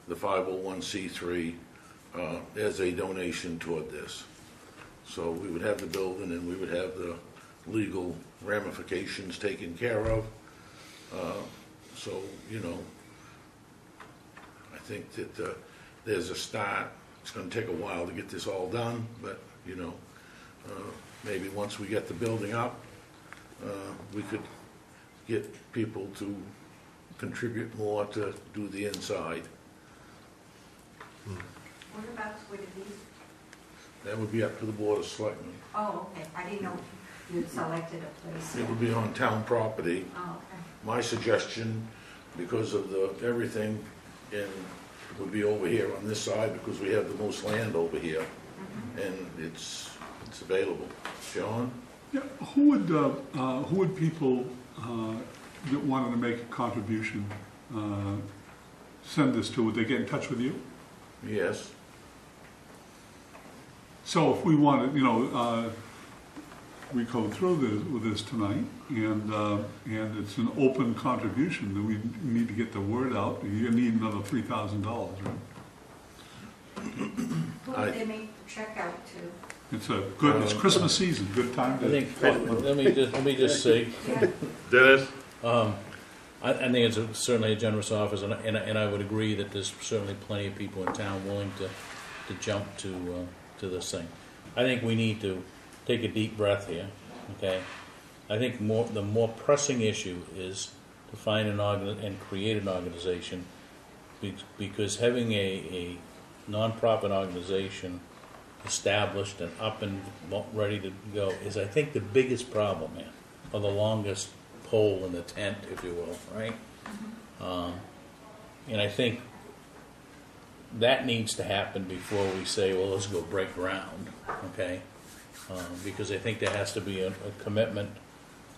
the 501c3 as a donation toward this. So we would have the building and we would have the legal ramifications taken care of. So, you know, I think that there's a start. It's going to take a while to get this all done, but, you know, maybe once we get the building up, we could get people to contribute more to do the inside. Whereabouts would it be? That would be up to the Board of Selectmen. Oh, okay, I didn't know you'd selected a place. It would be on town property. Oh, okay. My suggestion, because of the everything, would be over here on this side because we have the most land over here, and it's available. John? Yeah, who would people that wanted to make a contribution send this to? Would they get in touch with you? Yes. So if we wanted, you know, we go through with this tonight, and it's an open contribution, then we need to get the word out. You need another $3,000, right? Who would they make the check out to? It's Christmas season, good time I to. think, let me just say, Dennis? I think it's certainly a generous offer, and I would agree that there's certainly plenty of people in town willing to jump to this thing. I think we need to take a deep breath here, okay? I think the more pressing issue is to find and create an organization, because having a nonprofit organization established and up and ready to go is, I think, the biggest problem, man, or the longest pole in the tent, if you will, right? And I think that needs to happen before we say, well, let's go break ground, okay? Because I think there has to be a commitment,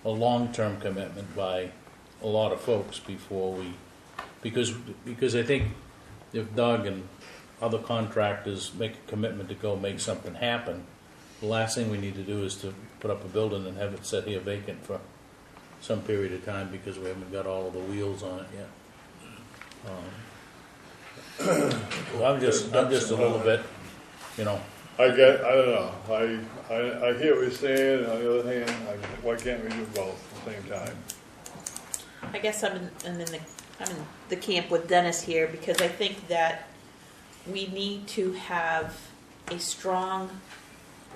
a long-term commitment by a lot of folks before we, because I think if Doug and other contractors make a commitment to go make something happen, the last thing we need to do is to put up a building and have it sit here vacant for some period of time because we haven't got all of the wheels on it yet. I'm just a little bit, you know. I don't know, I hear what you're saying, on the other hand, why can't we do both at the same time? I guess I'm in the camp with Dennis here because I think that we need to have a strong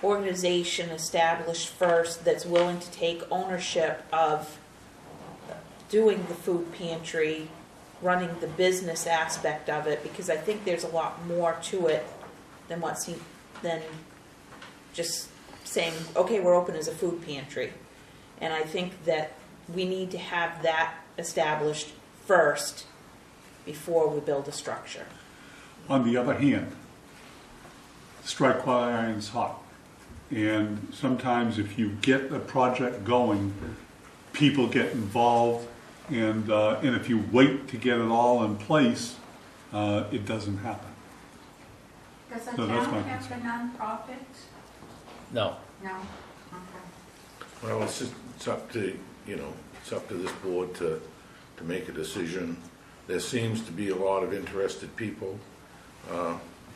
organization established first that's willing to take ownership of doing the food pantry, running the business aspect of it, because I think there's a lot more to it than than just saying, okay, we're open as a food pantry. And I think that we need to have that established first before we build a structure. On the other hand, strike while the iron's hot. And sometimes if you get the project going, people get involved, and if you wait to get it all in place, it doesn't happen. Does the No, that's my town have the nonprofits? No. No? Okay. Well, it's up to, it's up to this board to make a decision. There seems to be a lot of interested people.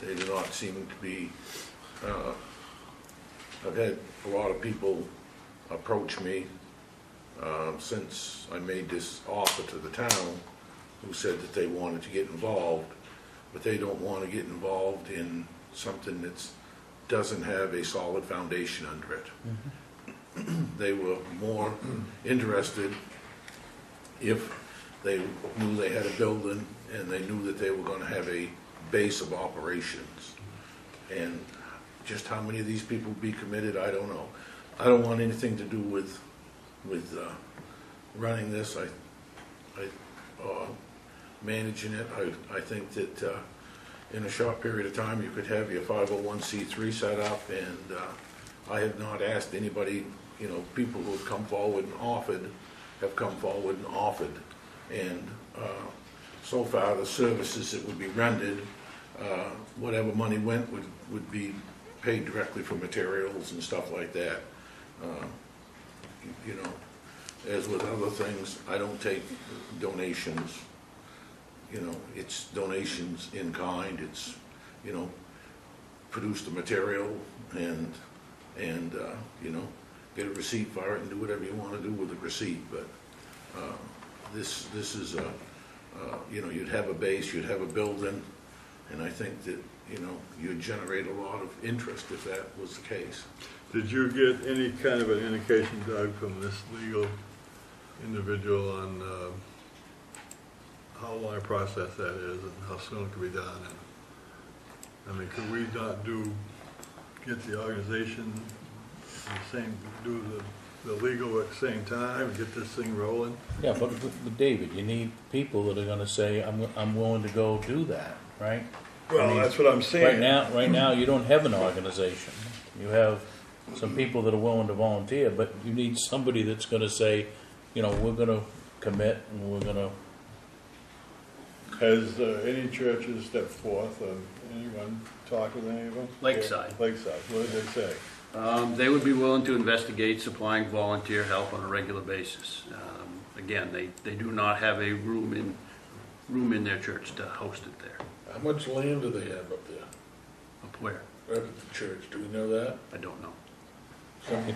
They do not seem to be, I've had a lot of people approach me since I made this offer to the town, who said that they wanted to get involved, but they don't want to get involved in something that doesn't have a solid foundation under it. They were more interested if they knew they had a building and they knew that they were going to have a base of operations. And just how many of these people will be committed, I don't know. I don't want anything to do with running this. Managing it. I think that in a short period of time you could have your 501c3 set up, and I have not asked anybody, people who have come forward and offered have come forward and offered, and so far the services that would be rendered, whatever money went would be paid directly for materials and stuff like that. As with other things, I don't take donations. It's donations in kind. It's, produce the material and get a receipt for it and do whatever you want to do with the receipt. But this is you'd have a base, you'd have a building, and I think that you'd generate a lot of interest if that was the case. Did you get any kind of an indication, Doug, from this legal individual on how long a process that is and how soon it could be done? And, could we not get the organization do the legal at the same time and get this thing rolling? Yeah, but David, you need people that are going to say, I'm willing to go do that, right? Well, that's what I'm saying. Right now, you don't have an organization. You have some people that are willing to volunteer, but you need somebody that's going to say, we're going to commit and we're going to. Has any churches stepped forth, or anyone talked with any of them? Lakeside. Lakeside, what did they say? They would be willing to investigate supplying volunteer help on a regular basis. Again, they do not have a room in their church to host it there. How much land do they have up there? Up where? Right at the church, do we know that? I don't know.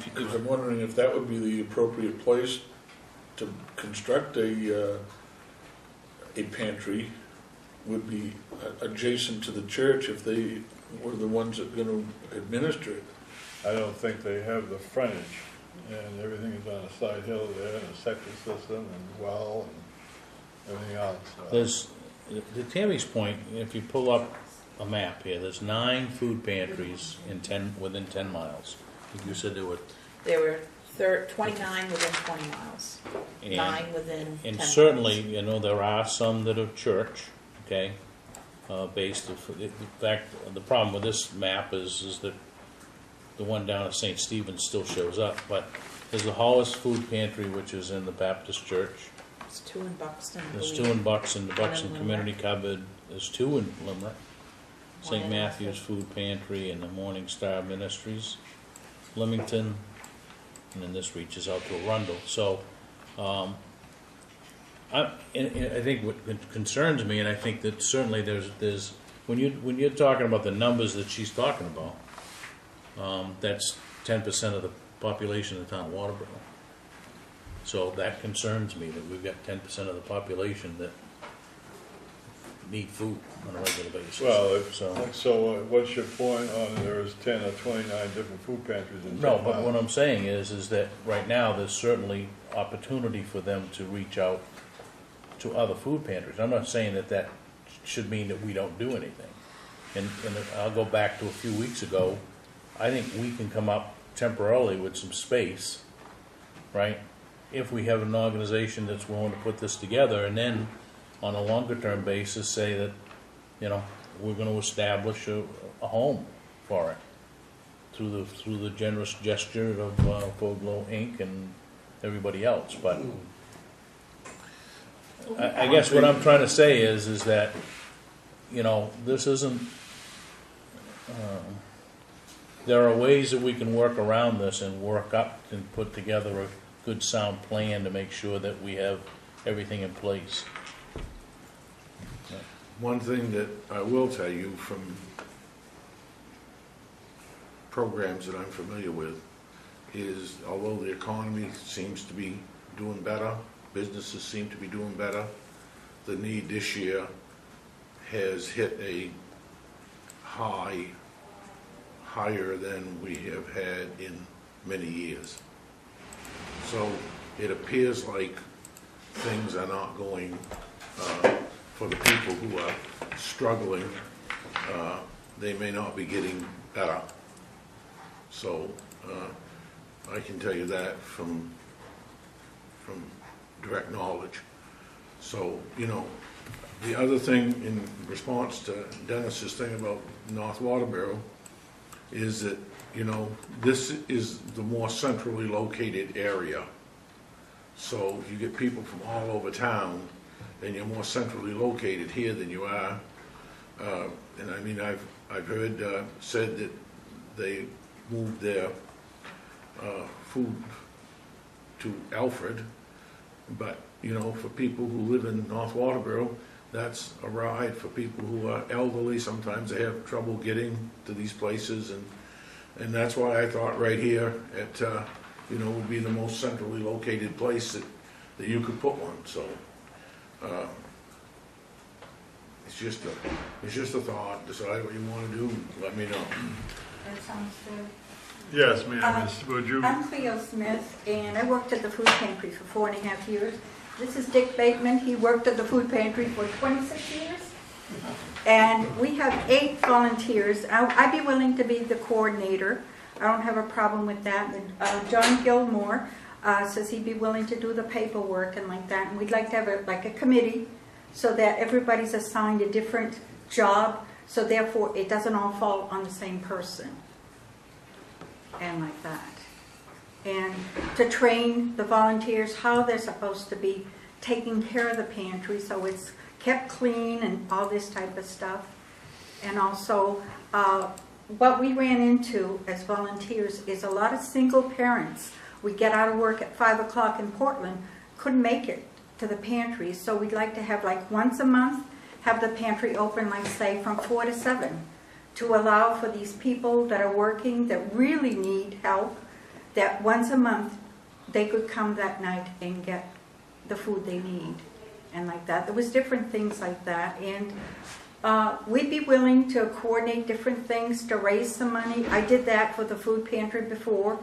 Because I'm wondering if that would be the appropriate place to construct a pantry, would be adjacent to the church if they were the ones that are going to administer it. I don't think they have the frontage, and everything is on a side hill there, and a septic system, and well, and everything else. There's, to Tammy's point, if you pull up a map here. There's 9 food pantries within 10 miles. I think you said there were. There were 29 within 20 miles, And- 9 within 10 And miles. certainly, you know, there are some that are church, okay, based of, in fact, the problem with this map is that the one down at St. Stephen's still shows up, but there's the Hollis Food Pantry, which is in the Baptist Church. There's 2 in Buxton. I There's believe. 2 in Buxton, the One in Buxton Limerick. Community Cupboard, there's 2 in Limerick. One St. in Matthew's Leicester. Food Pantry and the Morning Star Ministries, Leamington, and then this reaches out to Arundel. So, I think what concerns me, and I think that certainly there's when you're talking about the numbers that she's talking about, that's 10% of the population of the town of Waterboro. So that concerns me that we've got 10% of the population that need food on a regular basis. Well, so what's your point on there's 10 or 29 different food pantries in no, town? but what I'm saying is that right now there's certainly opportunity for them to reach out to other food pantries. I'm not saying that should mean that we don't do anything. And I'll go back to a few weeks ago. I think we can come up temporarily with some space, right? If we have an organization that's willing to put this together, and then on a longer term basis say that, you know, we're going to establish a home for it through the generous gesture of Foglow Inc. and everybody else. But I guess what I'm trying to say is that, you know, this isn't. There are ways that we can work around this and work up and put together a good sound plan to make sure that we have everything in place. One thing that I will tell you from programs that I'm familiar with is, although the economy seems to be doing better, businesses seem to be doing better, the need this year has hit a higher than we have had in many years. So it appears like things are not going, for the people who are struggling, they may not be getting better. So I can tell you that from direct knowledge. So, you know, the other thing in response to Dennis's thing about North Waterboro is that, you know, this is the more centrally located area. So you get people from all over town, and you're more centrally located here than you are. And I mean, I've heard said that they moved their food to Alfred, but you know, for people who live in North Waterboro, that's a ride. For people who are elderly, sometimes they have trouble getting to these places, and that's why I thought right here at you know, would be the most centrally located place that you could put one. So it's just a thought. Decide what you want to do. Let me know. That sounds good. Yes, ma'am. Would you? I'm Cleo Smith, and I worked at the food pantry for 4.5 years. This is Dick Bateman. He worked at the food pantry for 26 years. And we have 8 volunteers. I'd be willing to be the coordinator. I don't have a problem with that. John Gilmore says he'd be willing to do the paperwork and like that. And we'd like to have a committee so that everybody's assigned a different job, so therefore it doesn't all fall on the same person. And like that. And to train the volunteers how they're supposed to be taking care of the pantry so it's kept clean and all this type of stuff. And also, what we ran into as volunteers is a lot of single parents. We get out of work at 5 o'clock in Portland, couldn't make it to the pantry, so we'd like to have like once a month, have the pantry open, like say from 4 to 7, to allow for these people that are working, that really need help, that once a month they could come that night and get the food they need, and like that. There was different things like that, and we'd be willing to coordinate different things to raise some money. I did that for the food pantry before.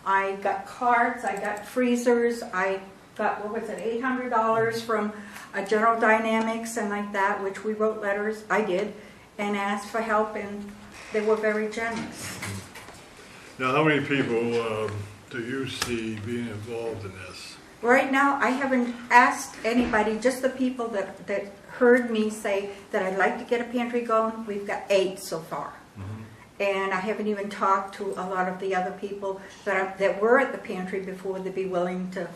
I got cards, I got freezers, I got, what was it, $800 from General Dynamics and like that, which we wrote letters, I did, and asked for help, and they were very generous. Now, how many people do you see being involved in this? Right now, I haven't asked anybody, just the people that heard me say that I'd like to get a pantry going. We've got 8 so far. And I haven't even talked to a lot of the other people that were at the pantry before they'd be willing to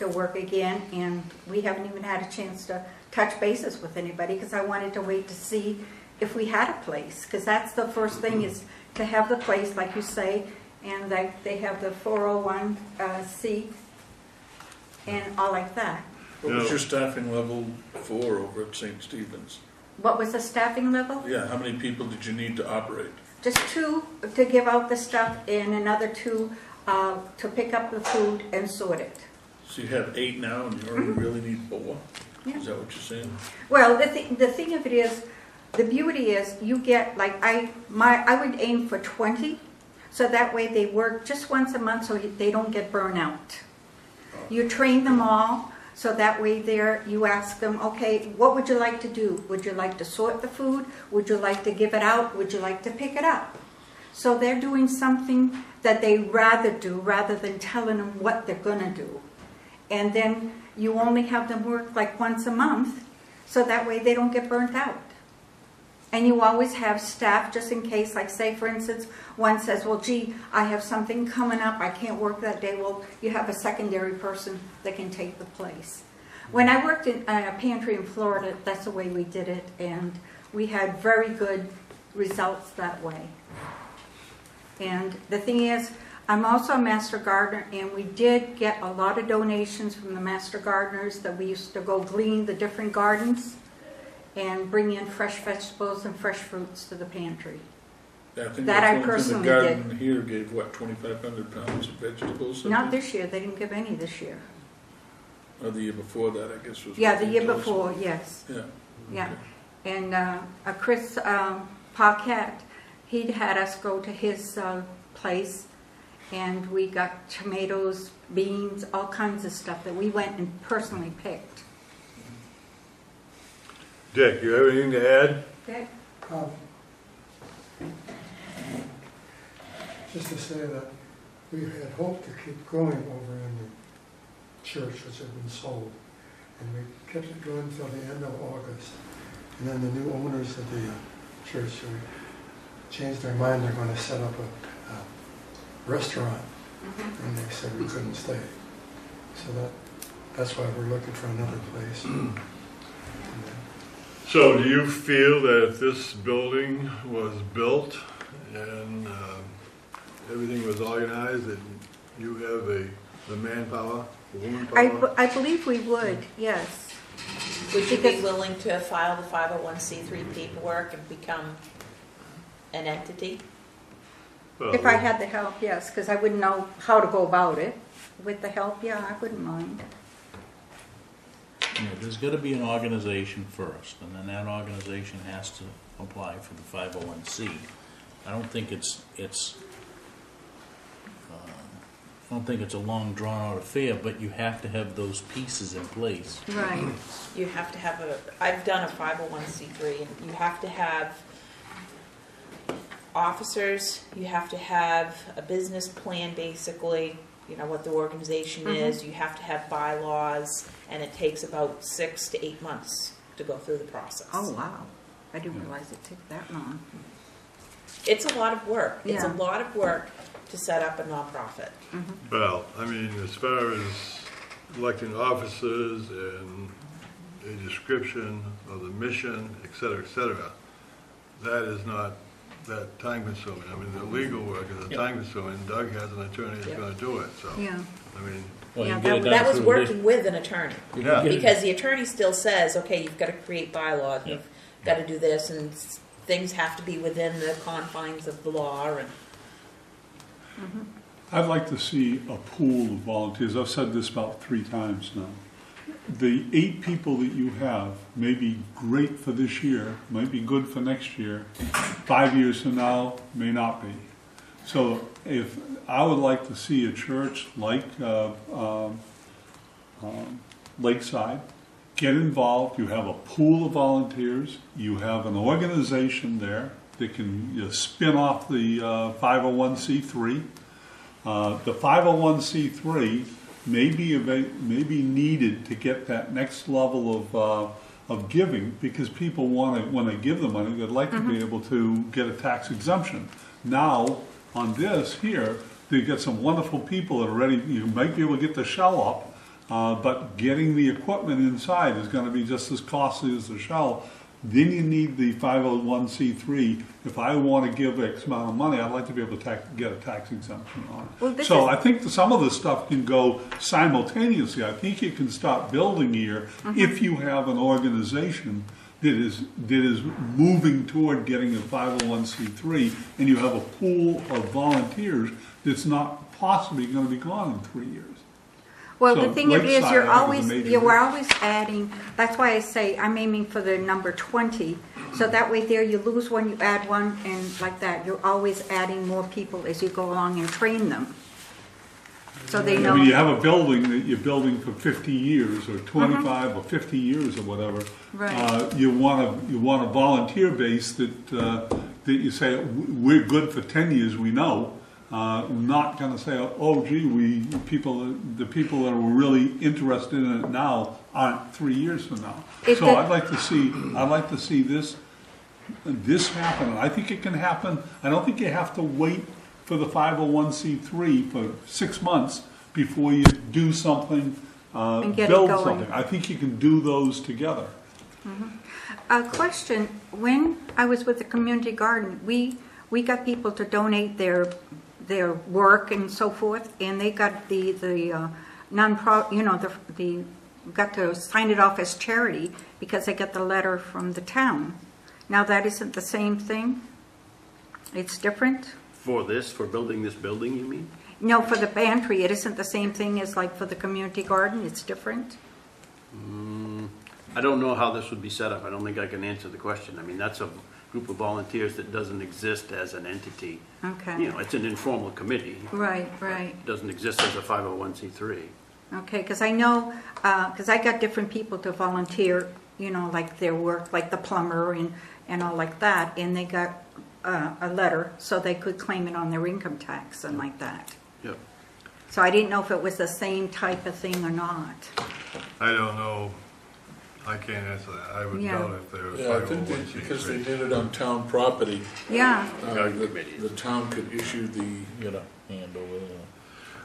work again. And we haven't even had a chance to touch bases with anybody because I wanted to wait to see if we had a place. Because that's the first thing, is to have the place, like you say, and they have the 401c and all like that. What was your staffing level for over at St. Stephen's? What was the staffing level? Yeah, how many people did you need to operate? Just 2 to give out the stuff and another 2 to pick up the food and sort it. So you have 8 now and you already really need 4? Yeah. Is that what you're saying? Well, the thing of it is, the beauty is you get, like, I would aim for 20, so that way they work just once a month so they don't get burnt out. You train them all, so that way you ask them, okay, what would you like to do? Would you like to sort the food? Would you like to give it out? Would you like to pick it up? So they're doing something that they rather do rather than telling them what they're going to do. And then you only have them work like once a month, so that way they don't get burnt out. And you always have staff just in case, like say for instance, one says, well gee, I have something coming up, I can't work that day. Well, you have a secondary person that can take the place. When I worked in a pantry in Florida, that's the way we did it, and we had very good results that way. And the thing is, I'm also a master gardener, and we did get a lot of donations from the master gardeners that we used to go glean the different gardens and bring in fresh vegetables and fresh fruits to the pantry. Yeah, I think That I the personally garden here gave, what, 2,500 pounds of vegetables? Not this year, they didn't give any this year. Or the year before that, I guess was. Yeah, the year 14,000. before, yes. Yeah. Yeah. And Chris Paquette, he'd had us go to his place, and we got tomatoes, beans, all kinds of stuff that we went and personally picked. Dick, you have anything to add? Okay. Just to say that we had hoped to keep going over in the church, which had been sold, and we kept it going until the end of August. And then the new owners of the church changed their mind. They're going to set up a restaurant, and they said we couldn't stay. So that's why we're looking for another place. So do you feel that if this building was built and everything was organized, that you have the manpower, the woman power? I believe we would, yes. Would you be Because- willing to file the 501c3 paperwork and become an entity? Well, If I had the help, yes, because I wouldn't know how to go about it. With the help, yeah, I wouldn't mind. You know, there's got to be an organization first, and then that organization has to apply for the 501c. I don't think it's a long drawn out affair, but you have to have those pieces in place. Right. You have to have I've done a 501c3, and you have to have officers, you have to have a business plan basically, you know, what the organization is, you have to have bylaws, and it takes about 6 to 8 months to go through the process. Oh, wow. I didn't realize it took that long. It's a lot of work. It's a Yeah. lot of work to set up a nonprofit. Well, I mean, as far as electing officers and a description of the mission, et cetera, that is not that time consuming. I mean, the legal work is time consuming. Doug has an attorney that's going to do it, so. Yeah. I mean, Well, Yeah, you get it done That was through working with an attorney. yeah. Because the attorney still says, okay, you've got to create bylaws, you've got to do this, and things have to be within the confines of the law. And I'd like to see a pool of volunteers. I've said this about 3 times now. The 8 people that you have may be great for this year, might be good for next year. 5 years from now, may not be. So if I would like to see a church like Lakeside get involved, you have a pool of volunteers, you have an organization there that can spin off the 501c3. The 501c3 may be needed to get that next level of giving, because people want to, when they give the money, they'd like to be able to get a tax exemption. Now, on this here, they get some wonderful people that are ready. You might be able to get the shell up, but getting the equipment inside is going to be just as costly as the shell. Then you need the 501c3. If I want to give X amount of money, I'd like to be able to get a tax exemption on it. Well, So I think that some of this stuff can go simultaneously. I think you can start building here if you have an organization that is moving toward getting a 501c3, and you have a pool of volunteers that's not possibly going to be gone in 3 years. Well, So the thing is, Lakeside, you're I think, is a major we're always adding, that's why I say I'm aiming for the number 20. So that way there you lose one, you add one, and like that. You're always adding more people as you go along and train them. So they I know. mean, you have a building that you're building for 50 years, or 25 or 50 years, or whatever. Right. You want a volunteer base that you say, we're good for 10 years, we know. Not going to say, oh, gee, the people that are really interested in it now aren't 3 years from now. So I'd like to see this happen. And I think it can happen. I don't think you have to wait for the 501c3 for 6 months before you do something, And get it build going. something. I think you can do those together. A question, when I was with the community garden, we got people to donate their work and so forth, and they got the got to sign it off as charity because they got the letter from the town. Now that isn't the same thing? It's different? For building this building, you mean? No, for the pantry, it isn't the same thing as like for the community garden, it's different? I don't know how this would be set up. I don't think I can answer the question. I mean, that's a group of volunteers that doesn't exist as an entity. Okay. You know, it's an informal committee. Right. It doesn't exist as a 501c3. Okay, because I know, because I got different people to volunteer, like their work, like the plumber and all like that, and they got a letter so they could claim it on their income tax and like that. Yep. So I didn't know if it was the same type of thing or not. I don't know. I can't answer that. I would Yeah. doubt if there was Yeah, I think because they did it on town property, Yeah, the town could issue the, Hand over there.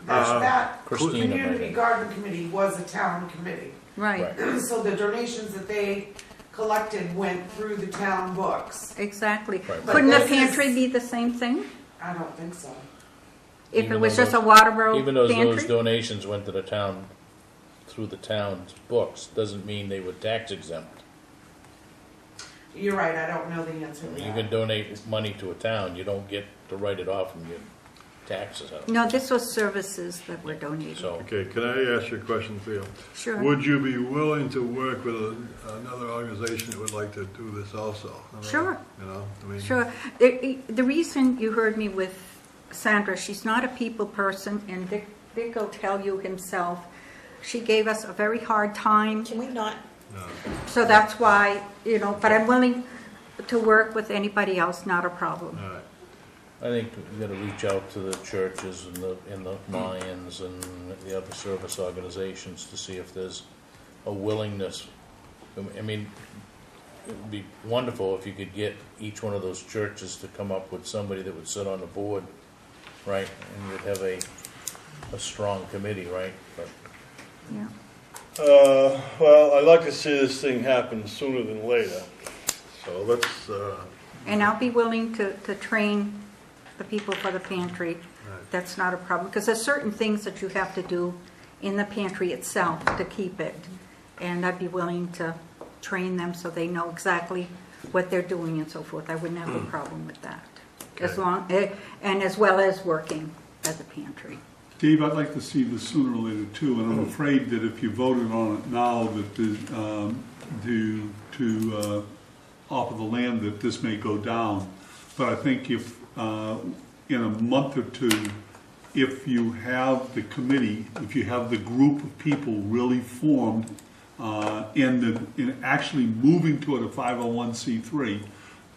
That Christina might community have- garden committee was a town committee. right, So the donations that they collected went through the town books. exactly. Right. Couldn't the But this pantry is- be the same thing? I don't think so. If Even it was though just a Waterboro Even though those pantry? donations went to the town, through the town's books, doesn't mean they were tax exempt. You're right, I don't know the answer to You that. can donate money to a town, you don't get to write it off from your taxes. No, this was services that were donated. So, Okay, can I ask you a question, Theo? Sure. Would you be willing to work with another organization that would like to do this also? Sure. I mean. Sure. The reason you heard me with Sandra, she's not a people person, and Dick will tell you himself, she gave us a very hard time. Can we not? So that's why, but I'm willing to work with anybody else, not a problem. All right. I think we gotta reach out to the churches and the Lions and the other service organizations to see if there's a willingness. I mean, it would be wonderful if you could get each one of those churches to come up with somebody that would sit on the board, right? And you'd have a strong committee, right? But Yeah. Well, I'd like to see this thing happen sooner than later. So let's, And I'll be willing to train the people for the pantry. Right. That's not a problem, because there's certain things that you have to do in the pantry itself to keep it. And I'd be willing to train them so they know exactly what they're doing and so forth. I wouldn't have a problem with that. As long, and as well as working at the pantry. Dave, I'd like to see this sooner or later too, and I'm afraid that if you voted on it now, that to offer the land, that this may go down. But I think if in a month or two, if you have the committee, if you have the group of people really formed, and actually moving toward a 501c3,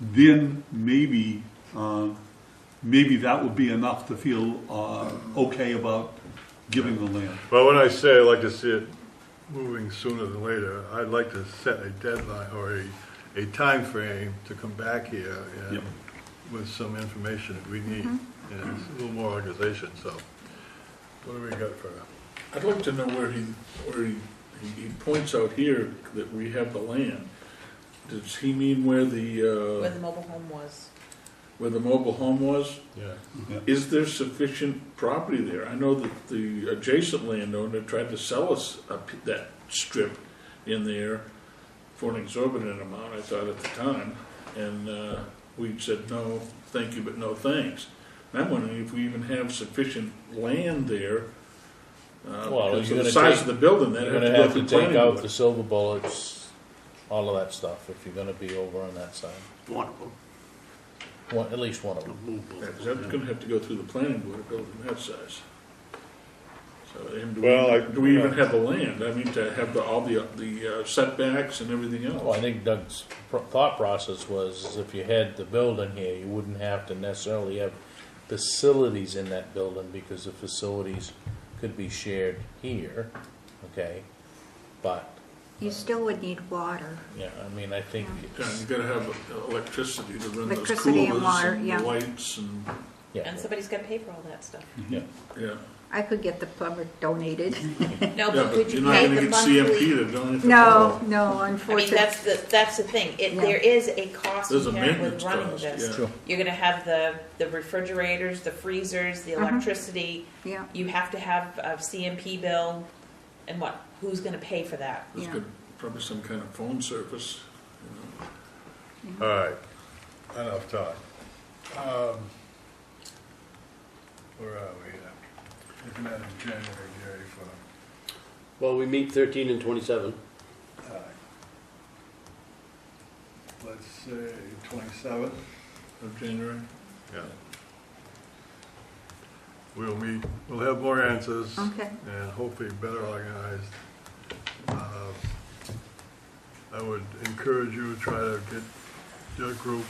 then maybe that would be enough to feel okay about giving the land. Well, when I say I'd like to see it moving sooner than later, I'd like to set a deadline or a time frame to come back here and Yep. with some information that we need, and a little more organization, so. What do we got for, I'd like to know where he points out here that we have the land. Does he mean where Where the the mobile home was. mobile home was? yeah, Is there sufficient property there? I know that the adjacent landowner tried to sell us that strip in there for an exorbitant amount, I thought at the time, and we said, no, thank you, but no thanks. And I'm wondering if we even have sufficient land there, Well, because you're of the gonna size take- of the building, that You're have gonna to go have through to take planning out board. the silver bullets, all of that stuff, if you're gonna be over on that side. One of them. At least one of them. Yeah, 'cause that's gonna have to go through the planning board, a building that size. So, and Well, do we even have the land? I mean, to have all the setbacks and everything else? Well, I think Doug's thought process was, if you had the building here, you wouldn't have to necessarily have facilities in that building, because the facilities could be shared here, okay? But, You still would need water. yeah, I mean, I think, Yeah, you gotta have electricity to run those Electricity and coolers water, and yeah. the lights and, yeah, And somebody's gotta pay for all that stuff. yeah. yeah. I could get the plumber donated. No, Yeah, but could but you you're not pay gonna the get monthly? CMP to donate. No, no, I mean, unfortunately. that's the thing, No. there is a cost There's a inherent with maintenance running cost, this. yeah. Sure. You're gonna have the refrigerators, the freezers, the electricity, Yeah, you have to have a CMP bill, and what, who's gonna pay for that? There's Yeah. good, probably some kind of phone service, you know. all right, enough talk. Where are we here? Looking at in January, Jerry, for, Well, we meet 13 and 27. all right. Let's say 27th. Of January. Yeah. We'll meet, we'll have more answers. okay. And hopefully better organized. I would encourage you to try to get your group,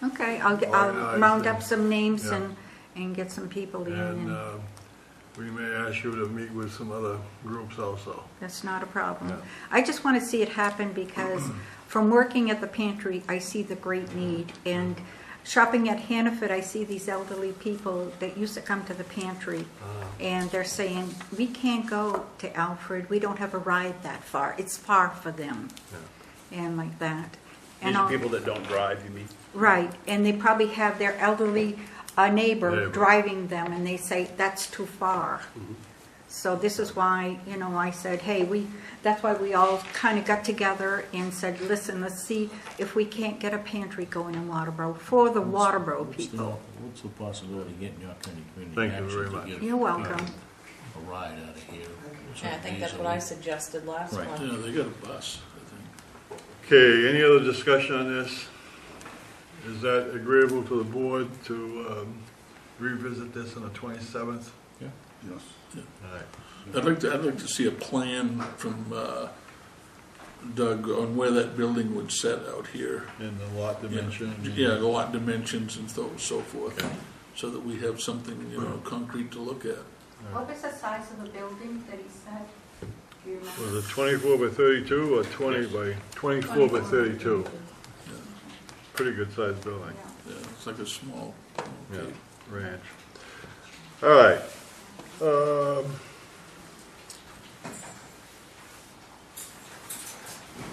Okay, I'll Organize round them. up some names Yeah. and get some people in, and and we may ask you to meet with some other groups also. that's not a problem. Yeah. I just want to see it happen because from working at the pantry, I see the great need. And shopping at Hannaford, I see these elderly people that used to come to the pantry. And they're saying, we can't go to Alfred, we don't have a ride that far. It's far for them. And like that. These And are I'll- people that don't drive, you mean? Right, and they probably have their elderly neighbor Neighbor. driving them, and they say, that's too far. Mm-hmm. So this is why, I said, hey, that's why we all kind of got together and said, listen, let's see if we can't get a pantry going in Waterboro for the Waterboro people. What's the possibility of getting York County Community Thank you Action very to much. get You're welcome. a ride out of here? Yeah, I think that's what I suggested last Right. one. Yeah, they got a bus, I think. Okay, any other discussion on this? Is that agreeable to the board to revisit this on the 27th? Yeah. Yes. All right. I'd like to see a plan from Doug on where that building would set out here. And the lot dimension? Yeah, the lot dimensions and so forth, so that we have something, concrete to look at. What was the size of the building that he said? Do you remember? Was it 24 by 32 or 20 by, 24 by 32? Pretty good sized building. Yeah, it's like a small, Yeah, okay. ranch. All right.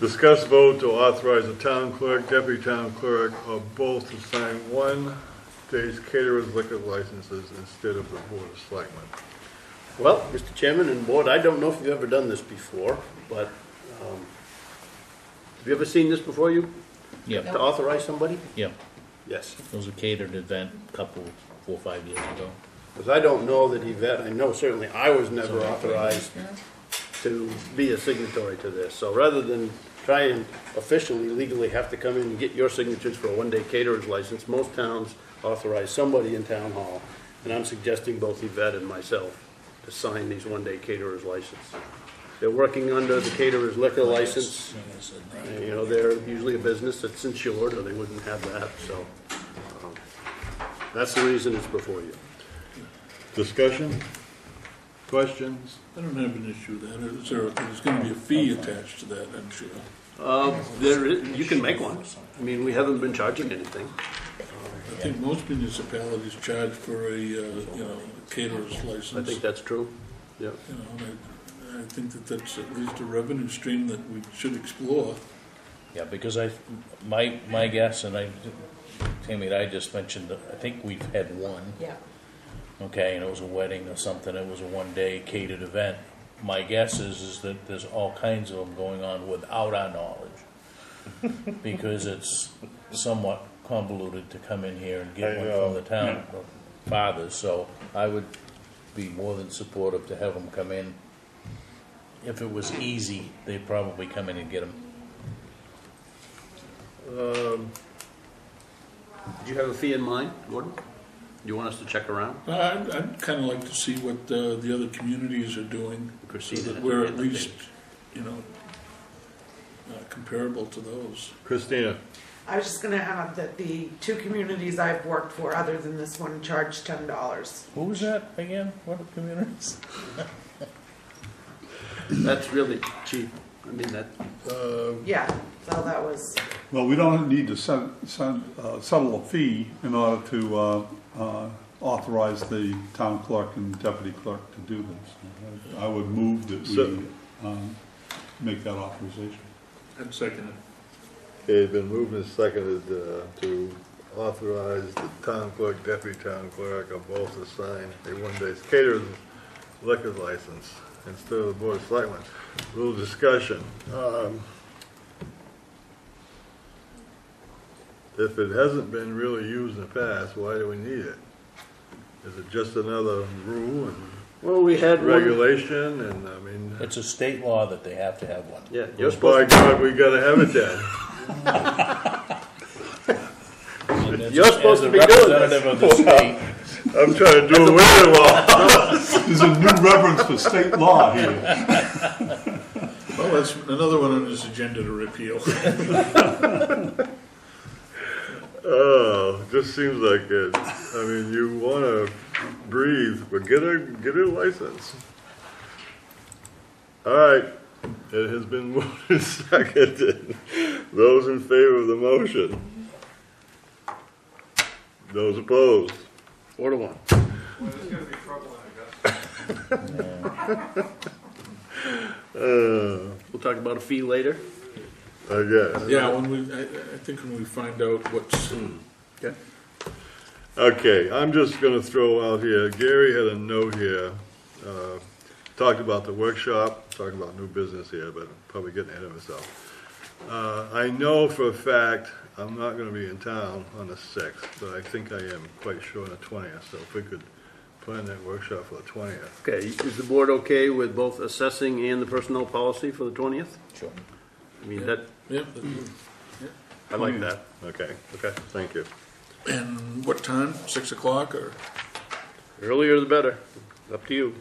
Discuss vote to authorize the town clerk, deputy town clerk, or both to sign one day's caterer's liquor licenses instead of the board of selectmen. Well, Mr. Chairman and Board, I don't know if you've ever done this before, but have you ever seen this before, you? Yeah, To authorize somebody? yeah. Yes. It was a catered event a couple, 4 or 5 years ago. Because I don't know that Yvette, I know certainly I was never authorized to be a signatory to this. So rather than try and officially, legally have to come in and get your signatures for a one-day caterer's license, most towns authorize somebody in town hall. And I'm suggesting both Yvette and myself to sign these one-day caterer's license. They're working under the caterer's liquor license. You know, they're usually a business that's insured, or they wouldn't have that, so that's the reason it's before you. Discussion? Questions? I don't have an issue with that. There's going to be a fee attached to that, I'm sure. You can make one. I mean, we haven't been charging anything. I think most municipalities charge for a, caterer's license. I think that's true, yeah. You know, I think that that's at least a revenue stream that we should explore. Yeah, because my guess, and Tammy and I just mentioned, that I think we've had one. Yeah. Okay, and it was a wedding or something, it was a one-day catered event. My guess is that there's all kinds of them going on without our knowledge. Because it's somewhat convoluted to come in here and get one from the town fathers, so I would be more than supportive to have them come in. If it was easy, they'd probably come in and get them. Did you have a fee in mind, Gordon? Do you want us to check around? I'd kind of like to see what the other communities are doing, so that we're at least, comparable to those. Christina? I was just gonna add that the two communities I've worked for, other than this one, charge $10. Who was that again? What communities? That's really cheap. I mean, that, Yeah, so that was, Well, we don't need to settle a fee in order to authorize the town clerk and deputy clerk to do this. I would move that we make that authorization. I'd second it. Okay, it's been moved and seconded to authorize the town clerk, deputy town clerk, of both to sign a one-day caterer's liquor license instead of the board of selectmen. A little discussion. If it hasn't been really used in the past, why do we need it? Is it just another rule and well, we had one. regulation? And I mean, It's a state law that they have to have one. Yeah, you're by supposed to. God, we gotta have it then. And as- You're supposed as to a be doing representative of the state, I'm trying to do away with the law. There's a new reverence for state law here. Well, that's another one on this agenda to repeal. Oh, just seems like it. I mean, you want to breathe, but get a license. All right, it has been moved and seconded. Those in favor of the motion? Those opposed? 4-1. Well, there's gonna be trouble in Augusta. We'll talk about a fee later. I guess. Yeah, I think when we find out what's, Okay. Okay, I'm just going to throw out here, Gary had a note here, talked about the workshop, talking about new business here, but probably getting ahead of myself. I know for a fact I'm not going to be in town on the 6th, but I think I am quite sure on the 20th, so if we could plan that workshop for the 20th. Okay, is the board okay with both assessing and the personnel policy for the 20th? sure. I mean, that, yeah. I like that. Okay, thank you. And what time? 6 o'clock or? Earlier the better. Up to you.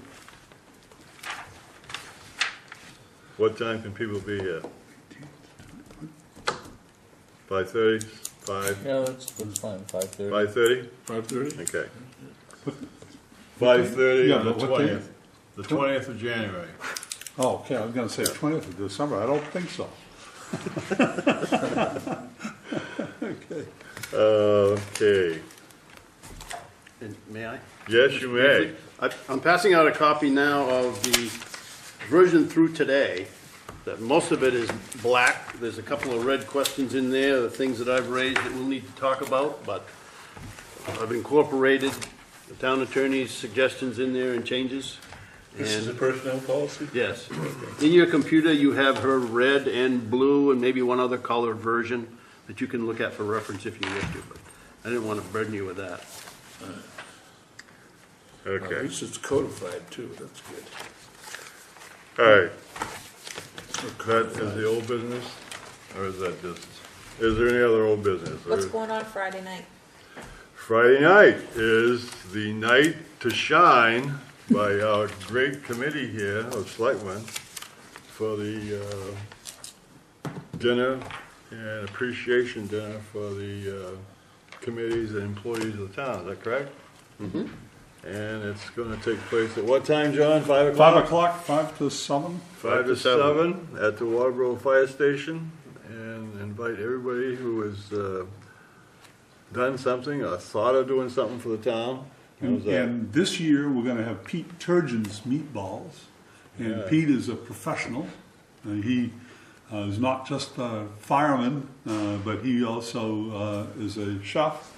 What time can people be here? 5:30? 5? Yeah, that's fine, 5:30. 5:30? 5:30? Okay. 5:30 Yeah, on the but what day? 20th. The 20th of January. Oh, okay, I was gonna say 20th of December, I don't think so. Okay. Okay. And may I? Yes, you may. I'm passing out a copy now of the version through today, that most of it is black. There's a couple of red questions in there, the things that I've raised that we'll need to talk about, but I've incorporated the town attorney's suggestions in there and changes. This is a And personnel policy? yes, in your computer, you have her red and blue and maybe one other colored version that you can look at for reference if you wish to, but I didn't want to burden you with that. At Okay. least it's codified too, that's good. All right. That is the old business? Or is that just, is there any other old business? What's going on Friday night? Friday night is the night to shine by our great committee here of selectmen. for the dinner and appreciation dinner for the committees and employees of the town. Is that correct? Mm-hmm. And it's going to take place at what time, John? 5 o'clock? 5 o'clock, 5 to 7. 5 to 7 at the Waterboro Fire Station, and invite everybody who has done something or thought of doing something for the town. How's that? And this year, we're gonna have Pete Turgeon's meatballs. And Yeah. Pete is a professional. He is not just a fireman, but he also is a chef.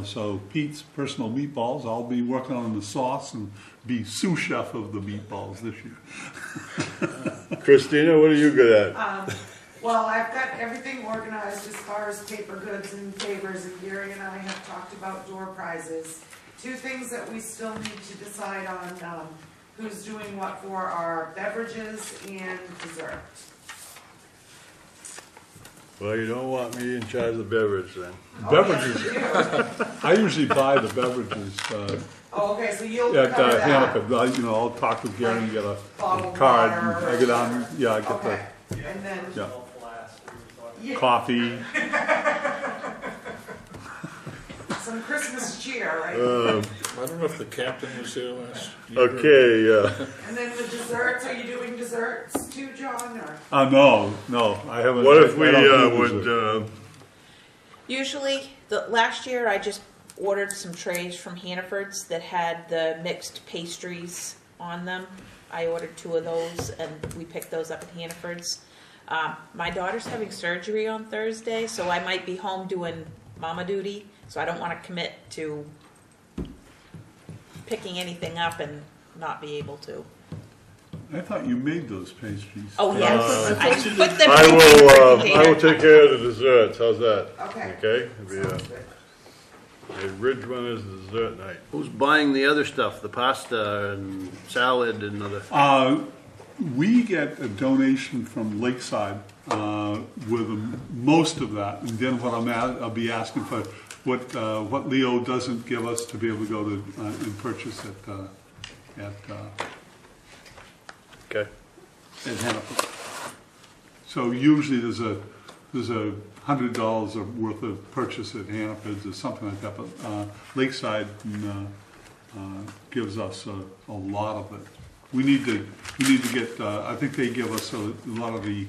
So Pete's personal meatballs, I'll be working on the sauce and be sous chef of the meatballs this year. Christina, what are you good at? Well, I've got everything organized as far as paper goods and favors, and Gary and I have talked about door prizes. Two things that we still need to decide on, who's doing what for are beverages and dessert. Well, you don't want me in charge of the beverage then. Beverages, Yes, you do. I usually buy the beverages Oh, okay, so you'll at cover that. Hannaford. I'll talk with Gary and get a Bottled card. water. And I go down, yeah, I get Okay, and then, the yeah, coffee. some Christmas cheer, right? I don't know if the captain was there last year. Okay, And then the desserts, are you doing desserts too, John, or? No, I haven't. what if we I don't do dessert. would, Usually, last year I just ordered some trays from Hannaford's that had the mixed pastries on them. I ordered 2 of those, and we picked those up at Hannaford's. My daughter's having surgery on Thursday, so I might be home doing mama duty, so I don't want to commit to picking anything up and not be able to. I thought you made those pastries. Oh, yes, I put them I in the will refrigerator. take care of the desserts. How's that? Okay. Okay? It'll be Sounds good. a Ridge Runners dessert night. Who's buying the other stuff, the pasta and salad and other? We get a donation from Lakeside with most of that, and then what I'll be asking for what Leo doesn't give us to be able to go to and purchase at Okay. Hannaford. So usually there's a $100 worth of purchase at Hannaford's or something like that, but Lakeside gives us a lot of it. We need to get. I think they give us a lot of the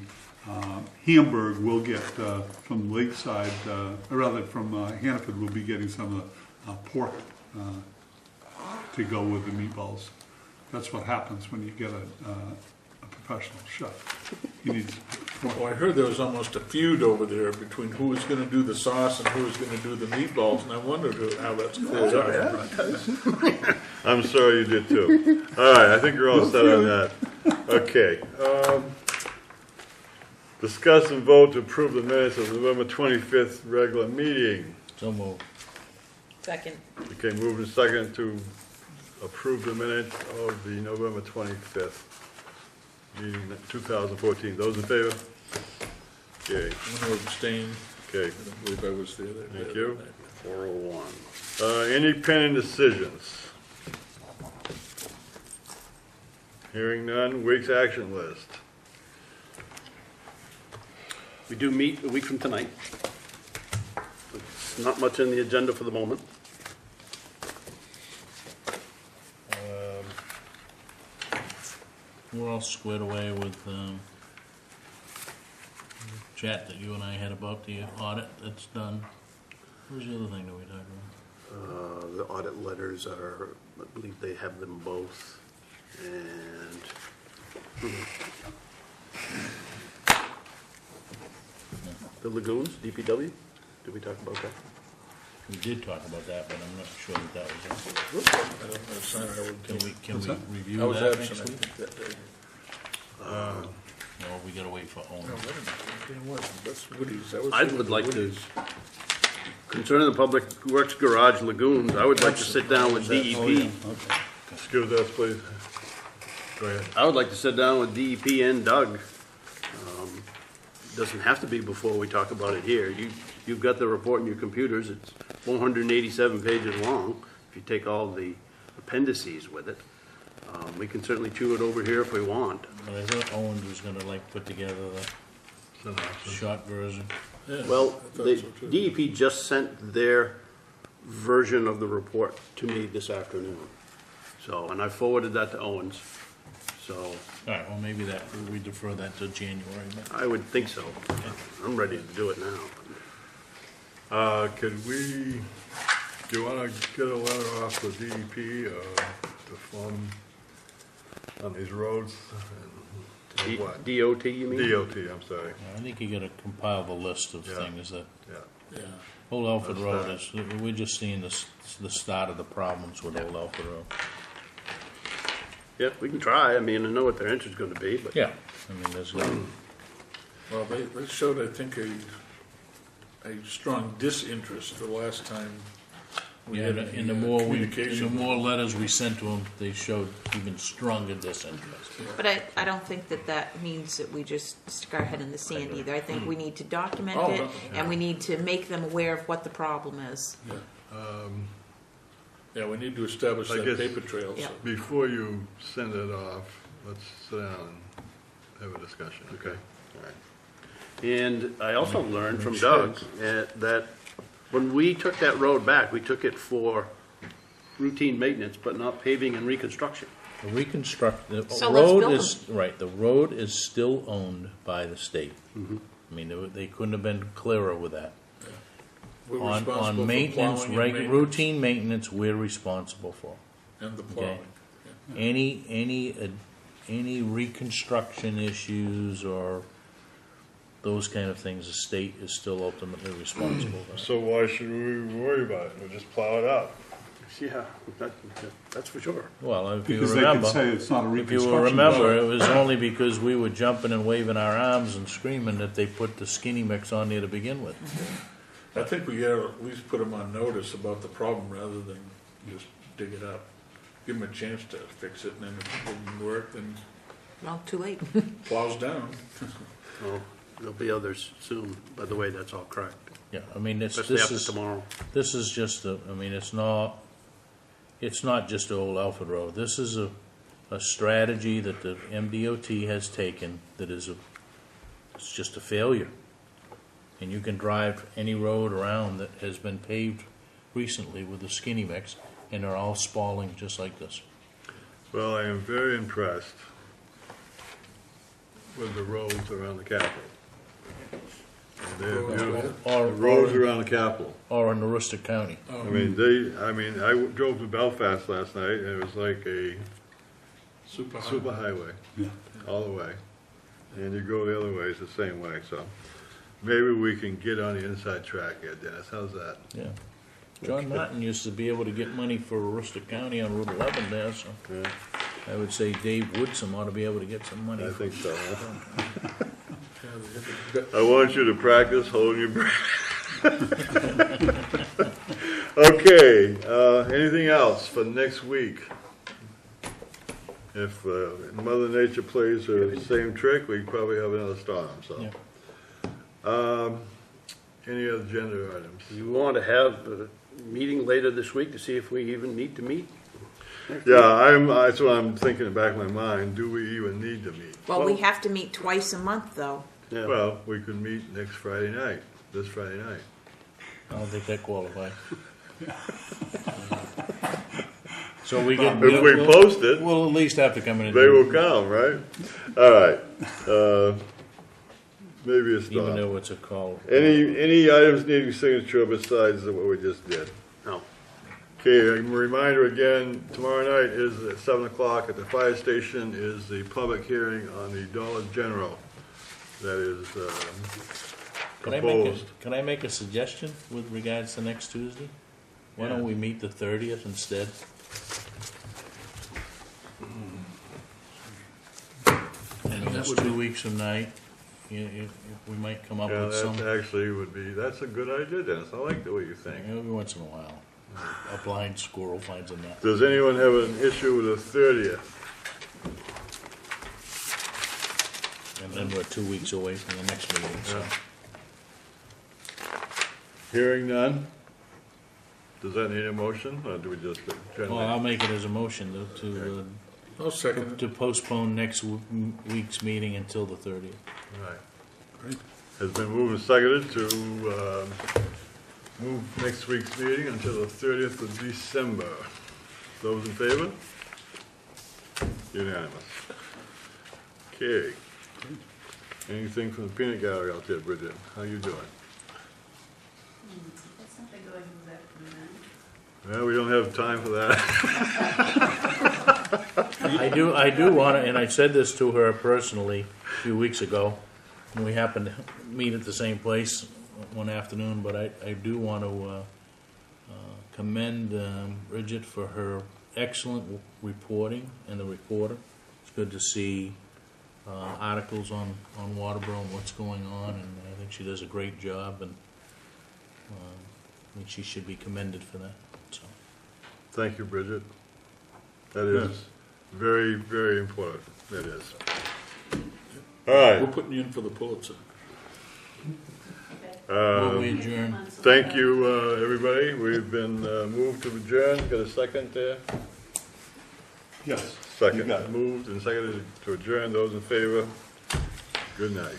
Hamburg. We'll get from Lakeside, or rather from Hannaford. We'll be getting some of the pork to go with the meatballs. That's what happens when you get a professional chef. He needs pork. Well, I heard there was almost a feud over there between who was going to do the sauce and who was going to do the meatballs, and I wondered how that's cleared up. I'm sorry you did too. All right, I think you're all set on that. Okay. Discuss and vote to approve the minutes of November 25th regular meeting. So moved. Second. Okay, moving second to approve the minutes of the November 25th meeting, 2014. Those in favor? Okay, I'm going to abstain. okay. I don't believe I was there. that Thank day. you. 401. Any pending decisions? Hearing none, week's action list. We do meet a week from tonight. It's not much on the agenda for the moment. We're all squared away with chat that you and I had about the audit that's done. What was the other thing that we talked about? The audit letters are, I believe they have them both. And the lagoons, DPW, did we talk about that? We did talk about that, but I'm not sure that was it. I don't know, Simon, I would- Can we I review was that absent, next I week? think, that day. No, we gotta wait for No, owner. wait a minute. It wasn't. That's Woody's. That was I would like to, concerning the public works garage lagoons, I would like to sit down with DEP. Okay. Excuse us, please. Go ahead. I would like to sit down with DEP and Doug. Doesn't have to be before we talk about it here. You've got the report in your computers. It's 487 pages long, if you take all the appendices with it. We can certainly chew it over here if we want. But I thought Owens was gonna like put together the short version. Yeah, Well, I thought the so too. DEP just sent their version of the report to me this afternoon. So, and I forwarded that to Owens. So, All right, well, maybe that, we defer that to January, but I would think so. I'm ready to do it now. Could we, do you wanna get a letter off the DEP, to form on these roads? And what? DOT, you mean? DOT, I'm sorry, I think you gotta compile the list of Yeah. things that, yeah. Yeah. Old Alfred That's Road that. is, we're just seeing the start of the problems with Old Alfred Road. Yeah, we can try. I mean, I know what their answer's gonna be, but. Yeah, I mean, there's, Well, they showed, I think, a strong disinterest the last time we yeah, had and any the more we, and the communication. more letters we sent to them, they showed even stronger disinterest. But I don't think that that means that we just stick our head in the sand either. I think we need to document Oh, it, no. and we need to make them aware of what the problem is. Yeah. Yeah, we need to establish I that guess- paper trail. so- Yeah. Before you send it off, let's sit down and have a discussion. Okay, all right. And I also learned from Doug that when we took that road back, we took it for routine maintenance, but not paving and reconstruction. The the So let's road build is, right, the road is still owned by the state. I mean, they couldn't have been clearer with that. We're On responsible for maintenance, plowing and maintenance routine maintenance, we're responsible for. and the plowing. Any reconstruction issues or those kind of things, the state is still ultimately responsible for. So why should we worry about it? We'll just plow it up. Yeah, that's for sure. Well, if you Because they could say remember, it's not a if you reconstruction. remember, road. it was only because we were jumping and waving our arms and screaming that they put the skinny mix on there to begin with. I think we gotta at least put them on notice about the problem rather than just dig it up. Give them a chance to fix it, and then if it didn't work, then Well, too late. plows down. Well, there'll be others soon. By the way, that's all correct. Yeah, I mean, Especially after tomorrow. this is just I mean, it's not just Old Alfred Road. This is a strategy that the MDOT has taken that is it's just a failure. And you can drive any road around that has been paved recently with the skinny mix, and they're all spalling just like this. Well, I am very impressed with the roads around the Capitol. They're beautiful. Or, The roads around the Capitol. or in Aroostook County. I mean, I drove to Belfast last night, and it was like a super highway, Yeah. all the way. And you go the other way, it's the same way, so maybe we can get on the inside track here, Dennis, how's that? Yeah. John Martin used to be able to get money for Aroostook County on Route 11 there, so Yeah, I would say Dave Woodson ought to be able to get some money. I think so, huh? Yeah, I want you to practice holding your breath. Okay, anything else for next week? If Mother Nature plays her same trick, we probably have another storm, so. Yeah. Any other agenda items? You want to have a meeting later this week to see if we even need to meet? Yeah, that's what I'm thinking in the back of my mind, do we even need to meet? Well, we have to meet twice a month, though. Yeah. Well, we could meet next Friday night, this Friday night. I don't think that qualifies. So we get. If we post it, We'll at least have to come in and they do will come, right? All right, maybe a even stop. though it's a call. Any items needing signature besides what we just did? No. Okay, a reminder again, tomorrow night is at 7 o'clock at the fire station is the public hearing on the Dollar General that is proposed. Can I make a suggestion with regards to next Tuesday? Why don't we meet the 30th instead? And that's 2 weeks from tonight. We might come up Yeah, with some. that actually would be, that's a good idea, Dennis. I like the way you think. Every once in a while, a blind squirrel finds a nut. Does anyone have an issue with the 30th? And then we're 2 weeks away from the next meeting, so. Hearing none? Does that need a motion, or do we just Well, generally? I'll make it as a motion to I'll second it. to postpone next week's meeting until the 30th. Right. Great. Has been moved and seconded to move next week's meeting until the 30th of December. Those in favor? Unanimous. Okay. Anything from the peanut gallery out there, Bridget? How you doing? There's something going on that Well, we don't have time for that. I do want to, and I said this to her personally a few weeks ago, and we happened to meet at the same place one afternoon, but I do want to commend Bridget for her excellent reporting and the reporter. It's good to see articles on Waterboro and what's going on, and I think she does a great job, and I think she should be commended for that. So. Thank you, Bridget. That is very, very important. That is. All We're right. putting you in for the Pulitzer. Will we adjourn? Thank you, everybody. We've been moved to adjourn. Got a second there? Yes. Second. Moved and seconded to adjourn. Those in favor? Good night.